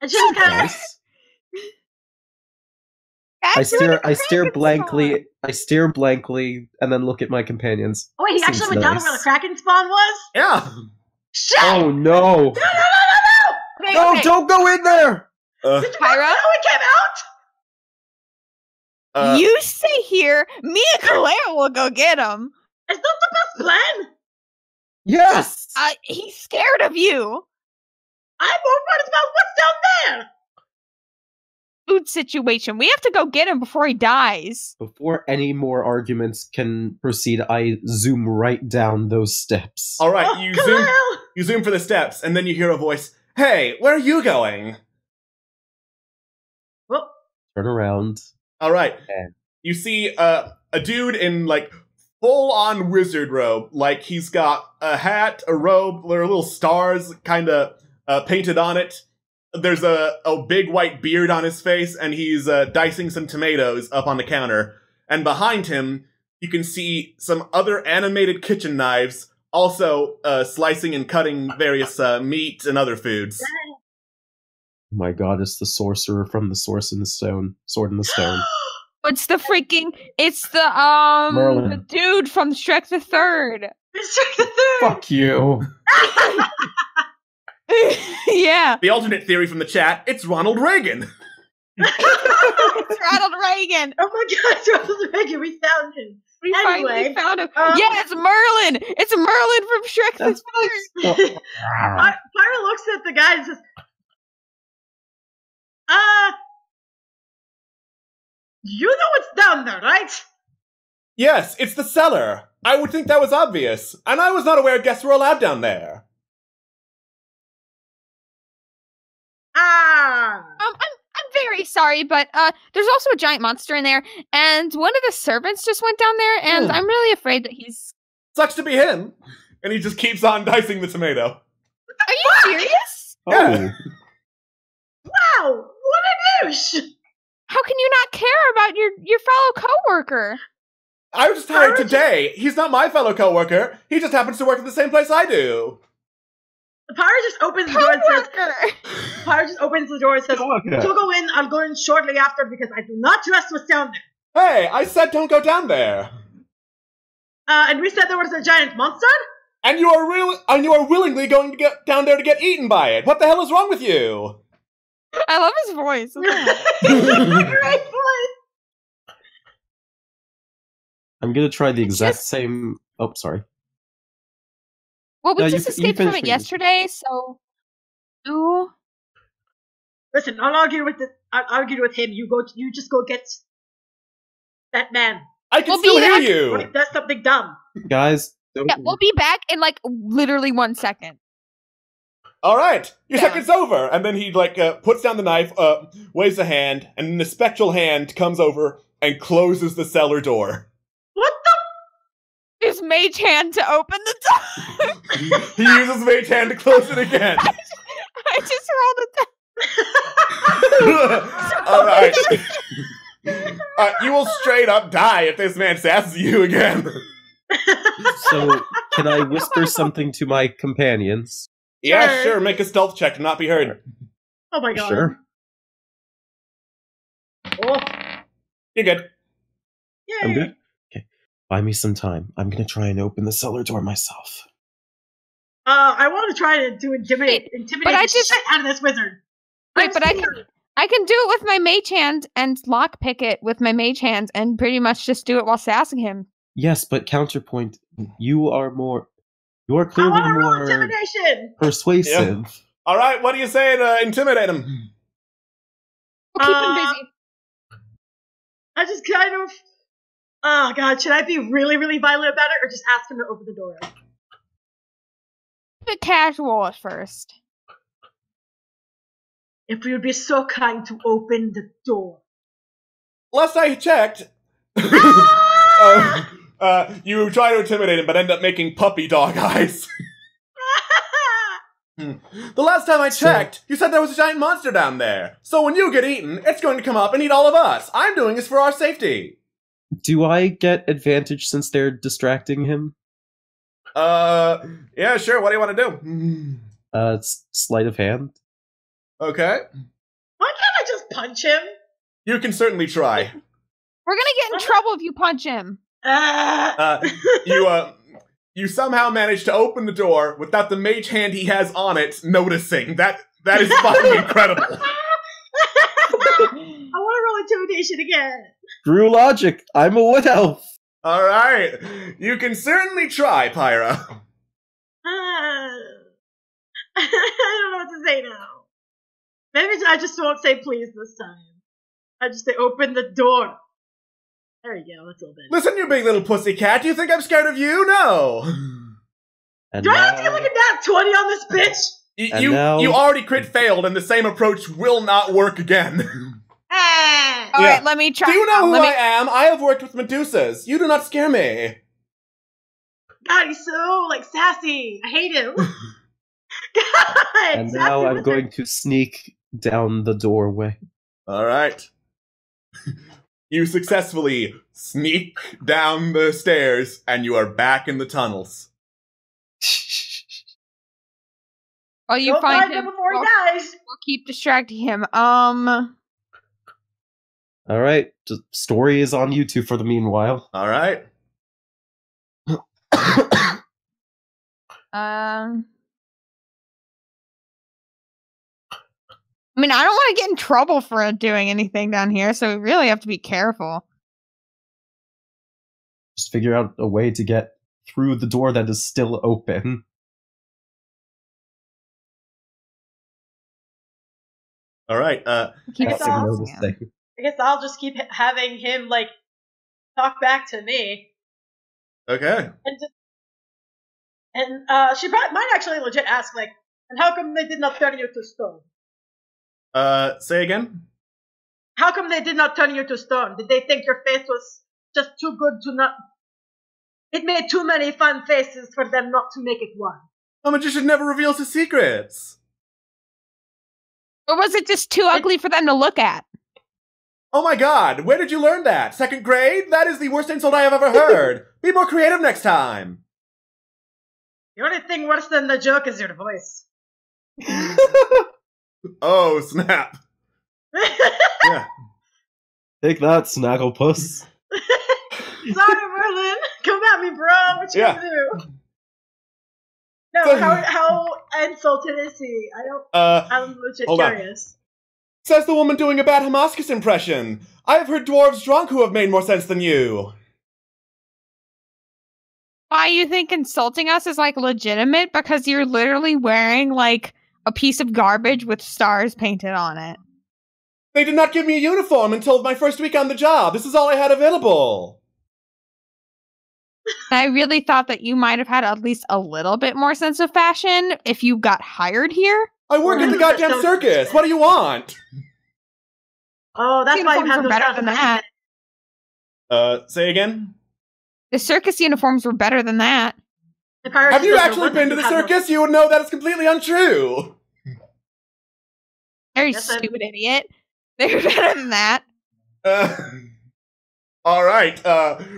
And she's kind of... I stare blankly, and then look at my companions. Oh wait, he actually went down where the Kraken spawn was? Yeah! Shit! Oh no! No! No, don't go in there! Did you know it came out? You stay here. Me and Kalale will go get him. Is that the best plan? Yes! He's scared of you. I'm more worried about what's down there! Food situation. We have to go get him before he dies. Before any more arguments can proceed, I zoom right down those steps. Alright, you zoom for the steps, and then you hear a voice, hey, where are you going? Well, turn around. Alright. You see a dude in, like, full-on wizard robe. Like, he's got a hat, a robe, there are little stars kind of painted on it. There's a big white beard on his face, and he's dicing some tomatoes up on the counter. And behind him, you can see some other animated kitchen knives, also slicing and cutting various meat and other foods. Oh my god, it's the sorcerer from the Sword in the Stone. It's the Merlin. the dude from Shrek the Third. Shrek the Third! Fuck you. Yeah. The alternate theory from the chat, it's Ronald Reagan. It's Ronald Reagan. Oh my god, it's Ronald Reagan, we found him. We finally found him. Yeah, it's Merlin. It's Merlin from Shrek the Third. Pyra looks at the guy and says, you know what's down there, right? Yes, it's the cellar. I would think that was obvious. And I was not aware guests were allowed down there. I'm very sorry, but there's also a giant monster in there, and one of the servants just went down there, and I'm really afraid that he's... Sucks to be him. And he just keeps on dicing the tomato. Are you serious? Yeah. Wow, what a douche! How can you not care about your fellow coworker? I was just hired today. He's not my fellow coworker. He just happens to work at the same place I do. Pyra just opens the door and says, Pyra just opens the door and says, you'll go in, I'll go in shortly after because I do not trust what's down there. Hey, I said don't go down there. And we said there was a giant monster? And you are willingly going to get down there to get eaten by it. What the hell is wrong with you? I love his voice. Great voice. I'm gonna try the exact same... Oh, sorry. Well, we just escaped from it yesterday, so... Ooh. Listen, I'll argue with him. You just go get that man. I can still hear you. Like, that's something dumb. Guys, yeah, we'll be back in like literally 1 second. All right, your second's over. And then he like puts down the knife, waves a hand, and then the spectral hand comes over and closes the cellar door. What the? His mage hand to open the door. He uses mage hand to close it again. I just rolled it. All right. You will straight up die if this man sasses you again. So, can I whisper something to my companions? Yeah, sure. Make a stealth check to not be heard. Oh my god. Sure. Oh. You're good. Yay. I'm good? Okay. Buy me some time. I'm gonna try and open the cellar door myself. I want to try to intimidate the shit out of this wizard. Wait, but I can do it with my mage hand and lockpick it with my mage hand and pretty much just do it while sassing him. Yes, but counterpoint, you are clearly more intimidation. Persuasive. Yeah. All right, what do you say to intimidate him? We'll keep him busy. I just kind of... Oh, God, should I be really, really violent about it, or just ask him to open the door? A bit casual at first. If you would be so kind to open the door. Last I checked... you try to intimidate him, but end up making puppy dog eyes. The last time I checked, you said there was a giant monster down there. So when you get eaten, it's going to come up and eat all of us. I'm doing this for our safety. Do I get advantage since they're distracting him? Yeah, sure. What do you want to do? It's sleight of hand. Okay. Why can't I just punch him? You can certainly try. We're gonna get in trouble if you punch him. You somehow manage to open the door without the mage hand he has on it noticing. That is fucking incredible. I want to roll intimidation again. Screw logic. I'm a wood elf. All right, you can certainly try, Pyra. I don't know what to say now. Maybe I just won't say please this time. I just say open the door. There you go, that's a little bit. Listen, you big little pussycat, do you think I'm scared of you? No. And Do I have to get like a nat 20 on this bitch? You already crit failed, and the same approach will not work again. Alright, let me try. Do you know who I am? I have worked with Medusas. You do not scare me. God, he's so, like, sassy. I hate him. God! And now I'm going to sneak down the doorway. Alright. You successfully sneak down the stairs, and you are back in the tunnels. Oh, you Don't find him him before he dies. We'll keep distracting him. Alright, story is on YouTube for the meanwhile. Alright. I mean, I don't want to get in trouble for doing anything down here, so we really have to be careful. Just figure out a way to get through the door that is still open. Alright, I guess I'll just keep having him, like, talk back to me. Okay. And she might actually legit ask, like, and how come they did not turn you to stone? Say again? How come they did not turn you to stone? Did they think your face was just too good to not... It made too many fun faces for them not to make it one. A magician never reveals his secrets. Or was it just too ugly for them to look at? Oh my god, where did you learn that? 2nd grade? That is the worst insult I have ever heard. Be more creative next time. The only thing worse than the joke is your voice. Oh, snap. Yeah. Take that, Snagglepuss. Sorry, Merlin. Come at me, bro. What you gonna do? No, how insulted is he? I'm legit curious. Says the woman doing a bad Hamaskus impression. I have heard dwarves drunk who have made more sense than you. Why you think insulting us is, like, legitimate? Because you're literally wearing, like, a piece of garbage with stars painted on it. They did not give me a uniform until my first week on the job. This is all I had available. I really thought that you might have had at least a little bit more sense of fashion if you got hired here. I work at the goddamn circus. What do you want? Oh, that's why you have better than that. Say again? The circus uniforms were better than that. Have you actually been to the circus? You would know that is completely untrue. Very stupid idiot. They were better than that. Alright,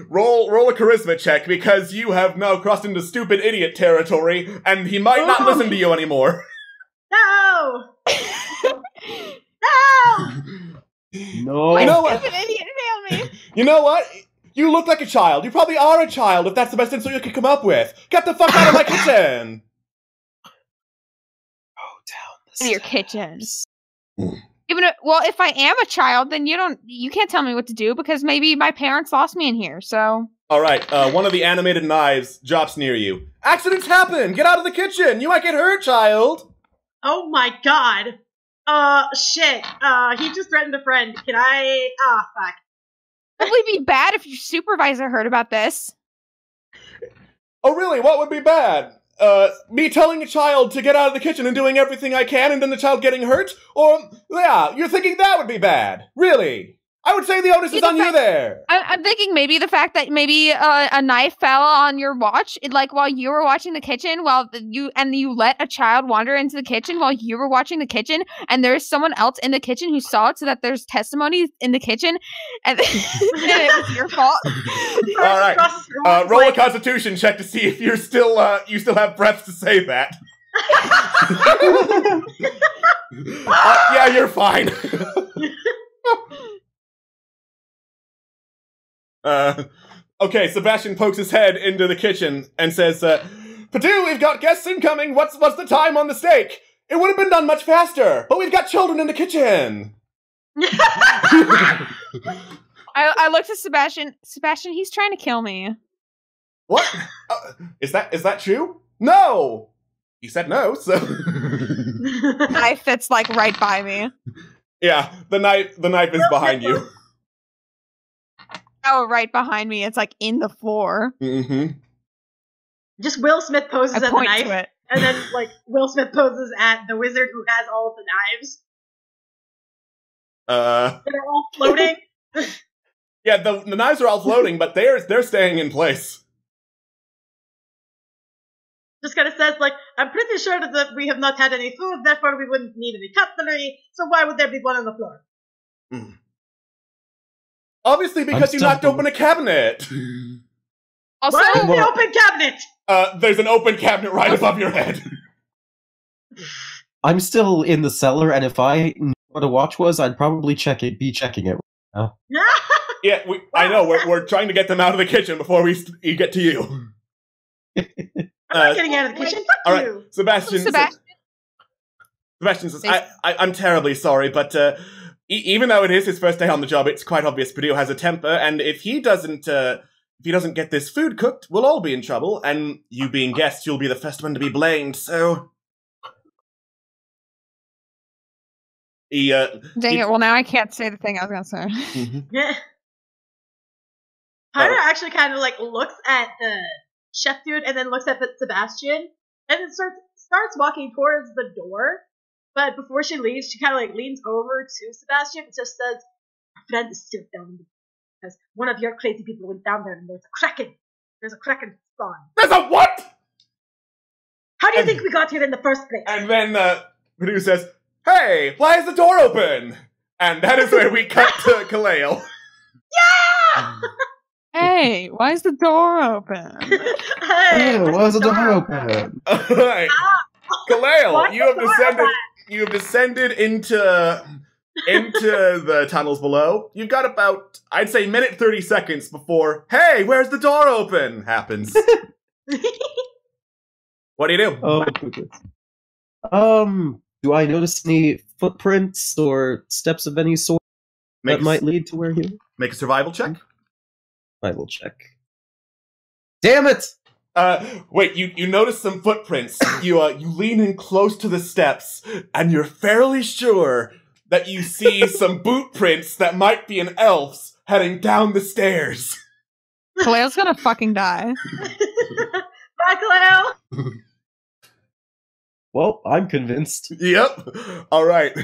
roll a charisma check, because you have now crossed into stupid idiot territory, and he might not listen to you anymore. No! No! You know what? Stupid idiot failed me. You know what? You look like a child. You probably are a child, if that's the best insult you could come up with. Get the fuck out of my kitchen! Go down in your kitchen. Well, if I am a child, then you can't tell me what to do, because maybe my parents lost me in here, so... Alright, one of the animated knives drops near you. Accidents happen! Get out of the kitchen! You might get hurt, child! Oh my god! Shit. He just threatened a friend. Can I... fuck. Probably be bad if your supervisor heard about this. Oh, really? What would be bad? Me telling a child to get out of the kitchen and doing everything I can and then the child getting hurt? Or, yeah, you're thinking that would be bad? Really? I would say the onus is on you there. I'm thinking maybe the fact that maybe a knife fell on your watch, while you were watching the kitchen, you let a child wander into the kitchen while you were watching the kitchen, and there's someone else in the kitchen who saw it, so that there's testimony in the kitchen, and, and it was your fault. All right, roll a Constitution check to see if you're still you still have breath to say that. Yeah, you're fine. Okay, Sebastian pokes his head into the kitchen and says, Padu, we've got guests incoming. What's the time on the steak? It would have been done much faster, but we've got children in the kitchen. I looked at Sebastian. Sebastian, he's trying to kill me. What? Is that true? No! He said no, so... Knife that's, right by me. Yeah, the knife is behind you. Oh, right behind me. It's in the floor. Mm-hmm. Just Will Smith poses at the knife, to it. And then Will Smith poses at the wizard who has all of the knives. They're all floating. Yeah, the knives are all floating, but they're staying in place. Just kind of says I'm pretty sure that we have not had any food, therefore we wouldn't need any cutlery. So why would there be one on the floor? Mm. Obviously, because you knocked open a cabinet. Also, why is the open cabinet? There's an open cabinet right above your head. I'm still in the cellar, and if I knew what a watch was, I'd probably be checking it right now. Yeah, I know. We're trying to get them out of the kitchen before we get to you. I'm not getting out of the kitchen. Fuck all right, you. Sebastian says, I'm terribly sorry, but even though it is his first day on the job, it's quite obvious Purdue has a temper, and if he doesn't get this food cooked, we'll all be in trouble, and you being guests, you'll be the first one to be blamed, so... Dang it, well now I can't say the thing I was gonna say. Mm-hmm. Yeah. Hunter actually kind of looks at the chef dude and then looks at Sebastian and then starts walking towards the door. But before she leaves, she kind of leans over to Sebastian and just says, "Our friend is still down because one of your crazy people went down there and there's a kraken. There's a kraken spawn." There's a what? How do you think we got here in the first place? And then Purdue says, "Hey, why is the door open?" And that is where we cut to Kalale. Yeah! Hey, why is the door open? Hey, why is the door open? Alright. Kalale, you have descended into the tunnels below. You've got about, I'd say, minute 30 seconds before, "Hey, where's the door open?" happens. What do you do? Oh, goodness. Do I notice any footprints or steps of any sort that might lead to where he... Make a survival check. I will check. Damn it! Wait, you notice some footprints. You lean in close to the steps, and you're fairly sure that you see some boot prints that might be an elf's heading down the stairs. Kalale's gonna fucking die. Bye, Kalale! Well, I'm convinced. Yep. All right.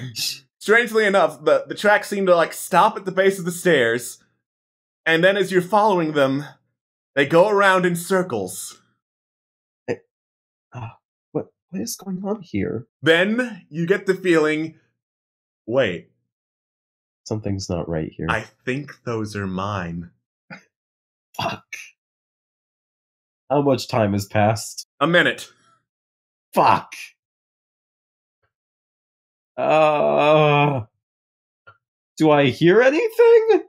Strangely enough, the tracks seem to stop at the base of the stairs, and then as you're following them, they go around in circles. What is going on here? Then you get the feeling, wait, something's not right here. I think those are mine. Fuck. How much time has passed? A minute. Fuck. Do I hear anything?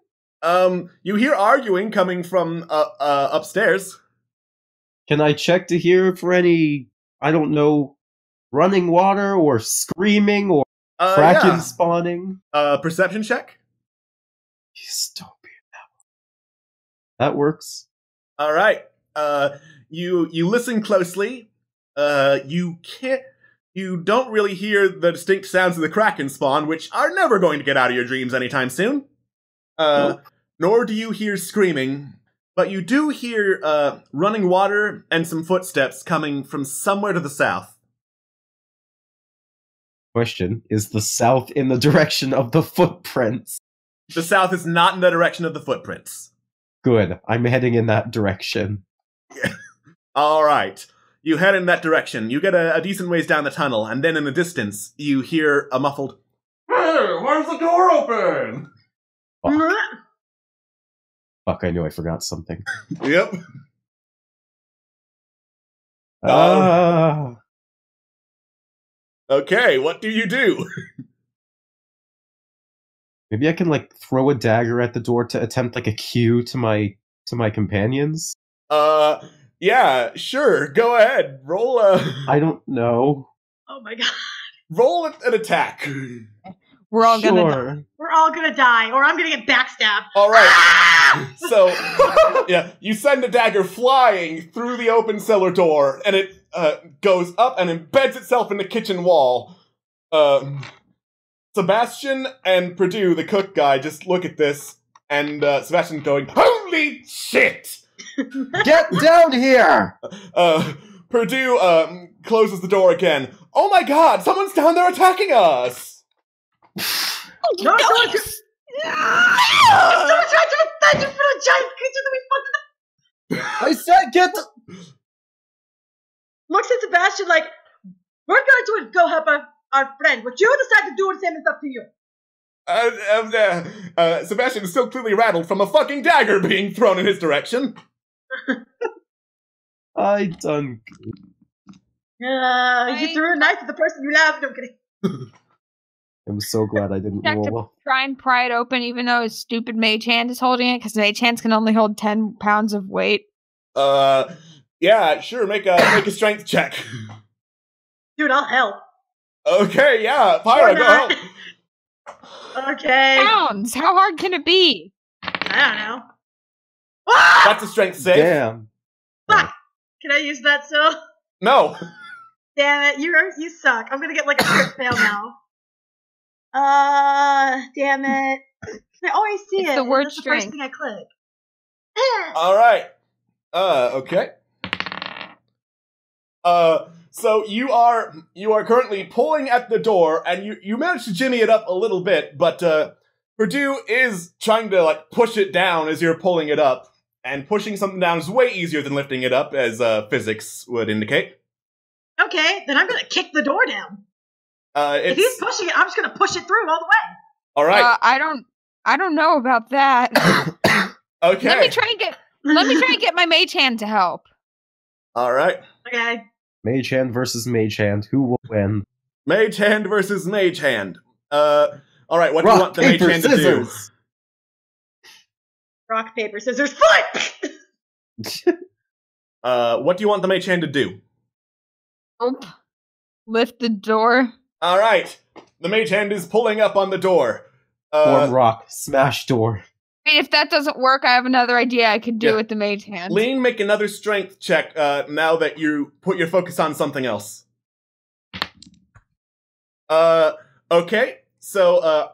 You hear arguing coming from upstairs. Can I check to hear for any, I don't know, running water or screaming or kraken spawning? Perception check. Dystopian. That works. All right. You listen closely. You don't really hear the distinct sounds of the kraken spawn, which are never going to get out of your dreams anytime soon. Nope. nor do you hear screaming, but you do hear running water and some footsteps coming from somewhere to the south. Question, is the south in the direction of the footprints? The south is not in the direction of the footprints. Good, I'm heading in that direction. Alright, you head in that direction. You get a decent ways down the tunnel, and then in the distance, you hear a muffled, "Hey, where's the door open?" Fuck, I knew I forgot something. Yep. Okay, what do you do? Maybe I can, like, throw a dagger at the door to attempt, like, a cue to my companions? Yeah, sure, go ahead. Roll I don't know. Oh my god. Roll an attack. We're all gonna die. Sure. We're all gonna die, or I'm gonna get backstabbed. Alright. So, yeah, you send a dagger flying through the open cellar door, and it goes up and embeds itself in the kitchen wall. Sebastian and Purdue, the cook guy, just look at this, and Sebastian going, "Holy shit!" Get down here! Purdue closes the door again. "Oh my god, someone's down there attacking us!" No, someone tried to defend you from a giant creature that we fucked. I said get the... Looks at Sebastian like, we're going to go help our friend. What you decide to do with him is up to you. Sebastian is still clearly rattled from a fucking dagger being thrown in his direction. I done... You threw a knife at the person you love. No, I'm kidding. I'm so glad I didn't Check to roll. try and pry it open, even though his stupid mage hand is holding it, because mage hands can only hold 10 pounds of weight. Yeah, sure. Make a strength check. Dude, I'll help. Okay, yeah, Pyra, go help. Okay. Pounds! How hard can it be? I don't know. That's a strength save. Damn. Fuck! Can I use that still? No. Damn it, you suck. I'm gonna get like a crit fail now. Damn it. I always see It's it. the word That's the first strength. thing I click. All right. Okay. So you are currently pulling at the door, and you managed to jimmy it up a little bit, but Purdue is trying to like push it down as you're pulling it up, and pushing something down is way easier than lifting it up, as physics would indicate. Okay, then I'm gonna kick the door down. If he's pushing it, I'm just gonna push it through all the way. All right. I don't know about that. Okay. Let me try and get my mage hand to help. All right. Okay. Mage hand versus mage hand. Who will win? Mage hand versus mage hand. All right. What do Rock, you want the mage paper, hand scissors. Rock, paper, scissors, foot! to do? What do you want the mage hand to do? Help. Lift the door. All right. The mage hand is pulling up on the door. Form rock. Smash door. I mean, if that doesn't work, I have another idea I could do Yeah. with the mage hand. Lean, make another strength check now that you put your focus on something else. Okay. So,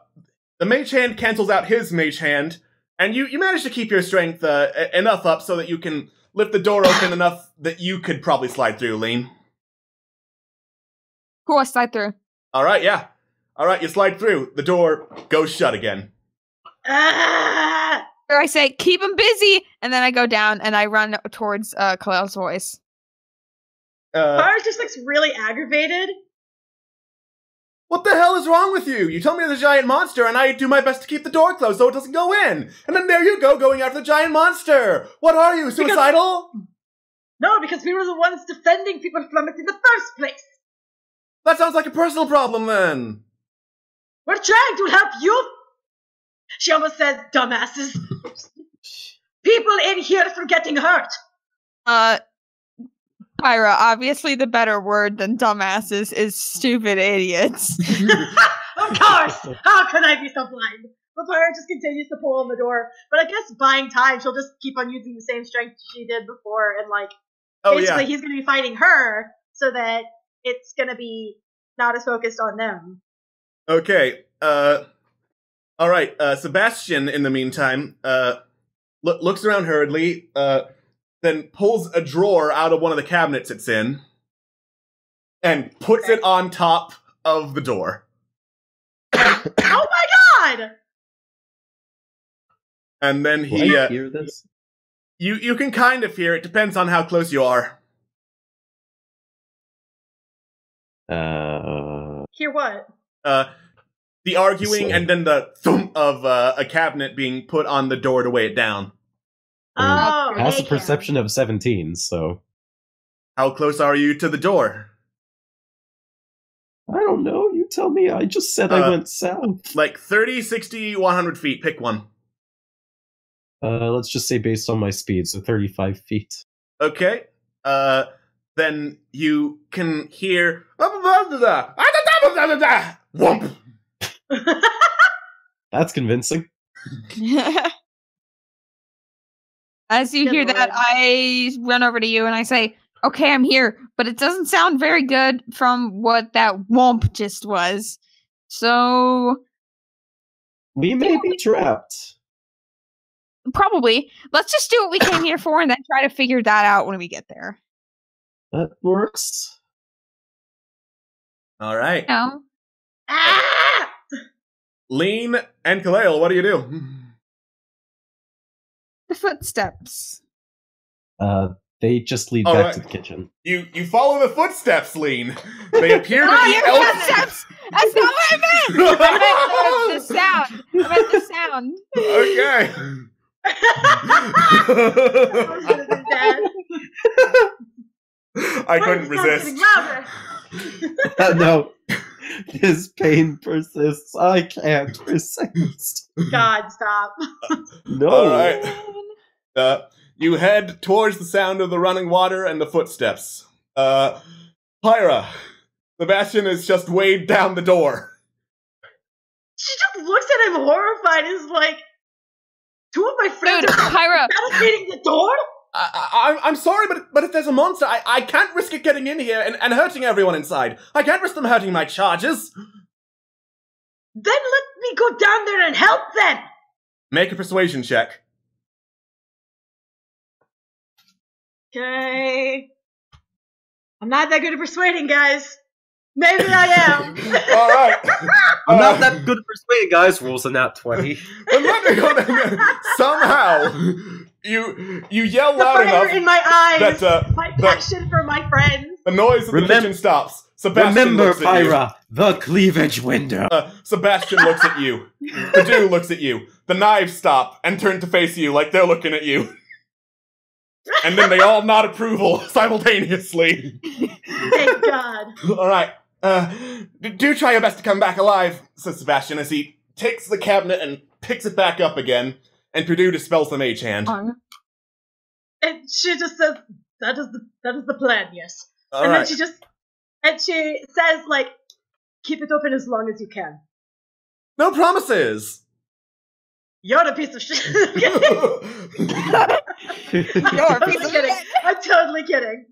the mage hand cancels out his mage hand, and you manage to keep your strength enough up so that you can lift the door open enough that you could probably slide through, Lean. Cool, I slide through. Alright, yeah. Alright, you slide through. The door goes shut again. Ah! Or I say, keep him busy, and then I go down and I run towards Khalil's voice. Pyra just looks really aggravated. What the hell is wrong with you? You told me there's a giant monster, and I do my best to keep the door closed so it doesn't go in. And then there you go, going after the giant monster. What are you, suicidal? No, because we were the ones defending people from it in the first place. That sounds like a personal problem, then. We're trying to help you. She almost says, dumbasses. People in here from getting hurt. Pyra, obviously the better word than dumbasses is stupid idiots. Of course! How could I be so blind? But Pyra just continues to pull on the door. But I guess buying time, she'll just keep on using the same strength she did before, and like, basically he's going to be fighting her so that it's going to be not as focused on them. Okay, All right, Sebastian, in the meantime, looks around hurriedly, then pulls a drawer out of one of the cabinets it's in, and puts it on top of the door. Oh my god! And then he... Will I hear this? You can kind of hear it, depends on how close you are. Hear what? The arguing So- and then the thump of a cabinet being put on the door to weigh it down. Oh, Has a okay. perception of 17, so... How close are you to the door? I don't know, you tell me, I just said I went south. Like 30, 60, 100 feet, pick one. Let's just say based on my speed, so 35 feet. Okay. Then you can hear... Whomp! That's convincing. As you Good hear that, lord. I run over to you and I say, okay, I'm here, but it doesn't sound very good from what that whomp just was. So, We may be trapped. probably. Let's just do what we came here for and then try to figure that out when we get there. That works. All right. No? Ah! Lean and Kalale, what do you do? The footsteps. They just lead All back right. to the kitchen. You follow the footsteps, Lean. They appear to Oh, be your footsteps! That's not what I meant! I meant the sound. I meant the sound. Okay. That was gonna be bad. I Why couldn't is the sound resist. getting louder? No. This pain persists. I can't resist. God, stop. No. All right. You head towards the sound of the running water and the footsteps. Pyra, Sebastian is just weighed down the door. She just looks at him horrified. Is like, two of my friends Dude, are Pyra. barricading the door? I'm sorry, but if there's a monster, I can't risk it getting in here and hurting everyone inside. I can't risk them hurting my charges. Then let me go down there and help them. Make a persuasion check. Okay. I'm not that good at persuading, guys. Maybe I am. All right. I'm not that good at persuading, guys. Rolls a nat 20. I'm not gonna somehow you yell The loud fire enough in my eyes. that My passion for my friends. the noise of the kitchen stops. Sebastian Remember, looks at you. Pyra, the cleavage window. Sebastian looks at you. Padu looks at you. The knives stop and turn to face you like they're looking at you. And then they all nod approval simultaneously. Thank God. All right. Do try your best to come back alive, says Sebastian as he takes the cabinet and picks it back up again, and Purdue dispels the mage hand. And she just says, that is the plan, yes. All and right. then she says, like, keep it open as long as you can. No promises. You're a piece of shit. You're a piece of kidding. shit. I'm totally kidding.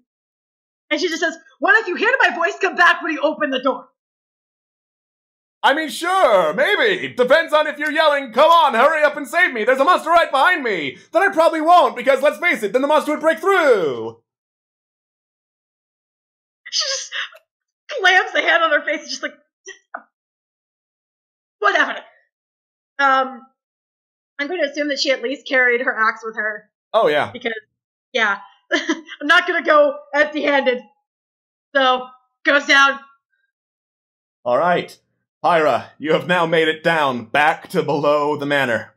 And she just says, well, if you hear my voice, come back when you open the door. I mean, sure, maybe. Depends on if you're yelling, come on, hurry up and save me, there's a monster right behind me. Then I probably won't, because let's face it, then the monster would break through. She just clams the hand on her face and just like, whatever. I'm going to assume that she at least carried her axe with her. Oh, yeah. Because, yeah, I'm not going to go empty-handed. So, goes down. All right. Pyra, you have now made it down, back to below the manor.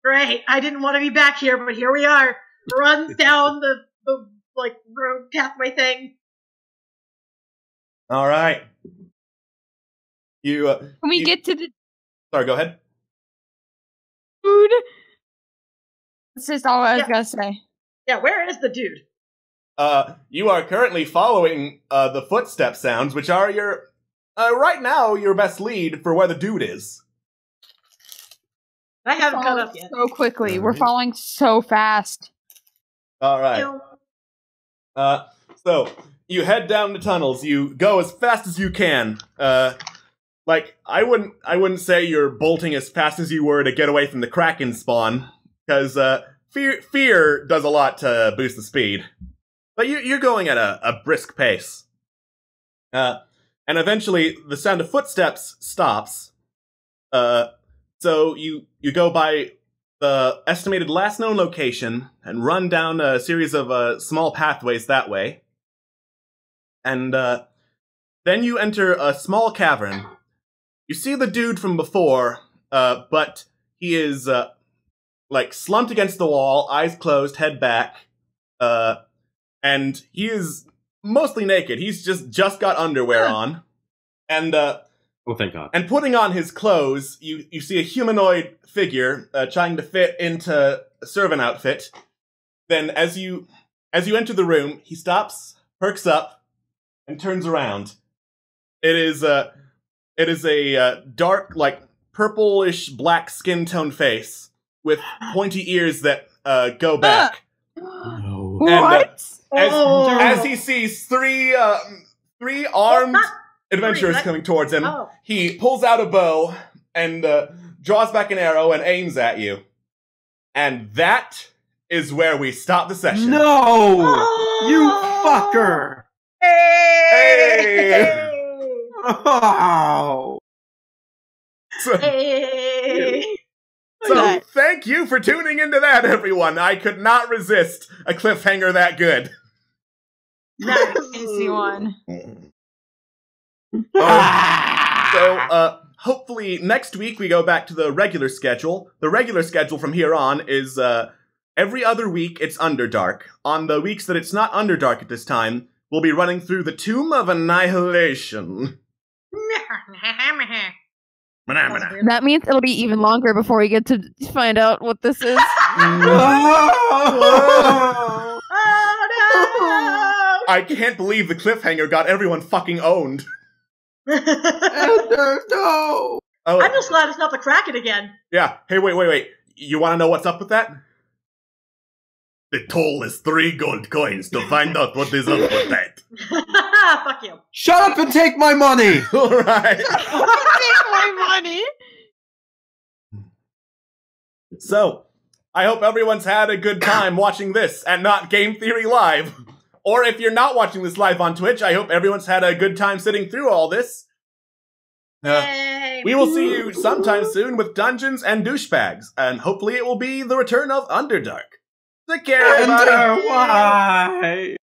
Great. I didn't want to be back here, but here we are. Runs down the like, road pathway thing. All right. You, When we get to the Sorry, go ahead. food. That's just all I was Yeah. gonna say. Yeah, where is the dude? You are currently following, the footstep sounds, which are your, right now, your best lead for where the dude is. I haven't caught up yet. So quickly. We're Alright. falling so fast. All right. Ew. So, you head down the tunnels. You go as fast as you can. like, I wouldn't say you're bolting as fast as you were to get away from the Kraken spawn, because fear does a lot to boost the speed. But you're going at a brisk pace. And eventually, the sound of footsteps stops. So you go by the estimated last known location and run down a series of small pathways that way. And then you enter a small cavern. You see the dude from before, but he is like slumped against the wall, eyes closed, head back, and he is mostly naked. He's just got underwear on, and oh, thank God! And putting on his clothes, you see a humanoid figure trying to fit into a servant outfit. Then, as you enter the room, he stops, perks up, and turns around. It is a dark, like purplish black skin tone face with pointy ears that go back. No. And, as he sees three armed adventurers coming towards him, he pulls out a bow and draws back an arrow and aims at you. And that is where we stop the session. No! You fucker! Hey! Oh! So thank you for tuning into that, everyone. I could not resist a cliffhanger that good. Nice. Easy one. So, hopefully next week we go back to the regular schedule. The regular schedule from here on is every other week it's Underdark. On the weeks that it's not Underdark at this time, we'll be running through the Tomb of Annihilation. That means it'll be even longer before we get to find out what this is. I can't believe the cliffhanger got everyone fucking owned. No! Oh. I'm just glad it's not the Kraken again. Yeah. Hey, wait. You want to know what's up with that? The toll is 3 gold coins to find out what is up with that. Fuck you. Shut up and take my money! Alright. Take my money! So, I hope everyone's had a good time watching this and not Game Theory Live. Or if you're not watching this live on Twitch, I hope everyone's had a good time sitting through all this. We will see you sometime soon with Dungeons and Douchebags, and hopefully it will be the return of Underdark. Take care, everybody! Why?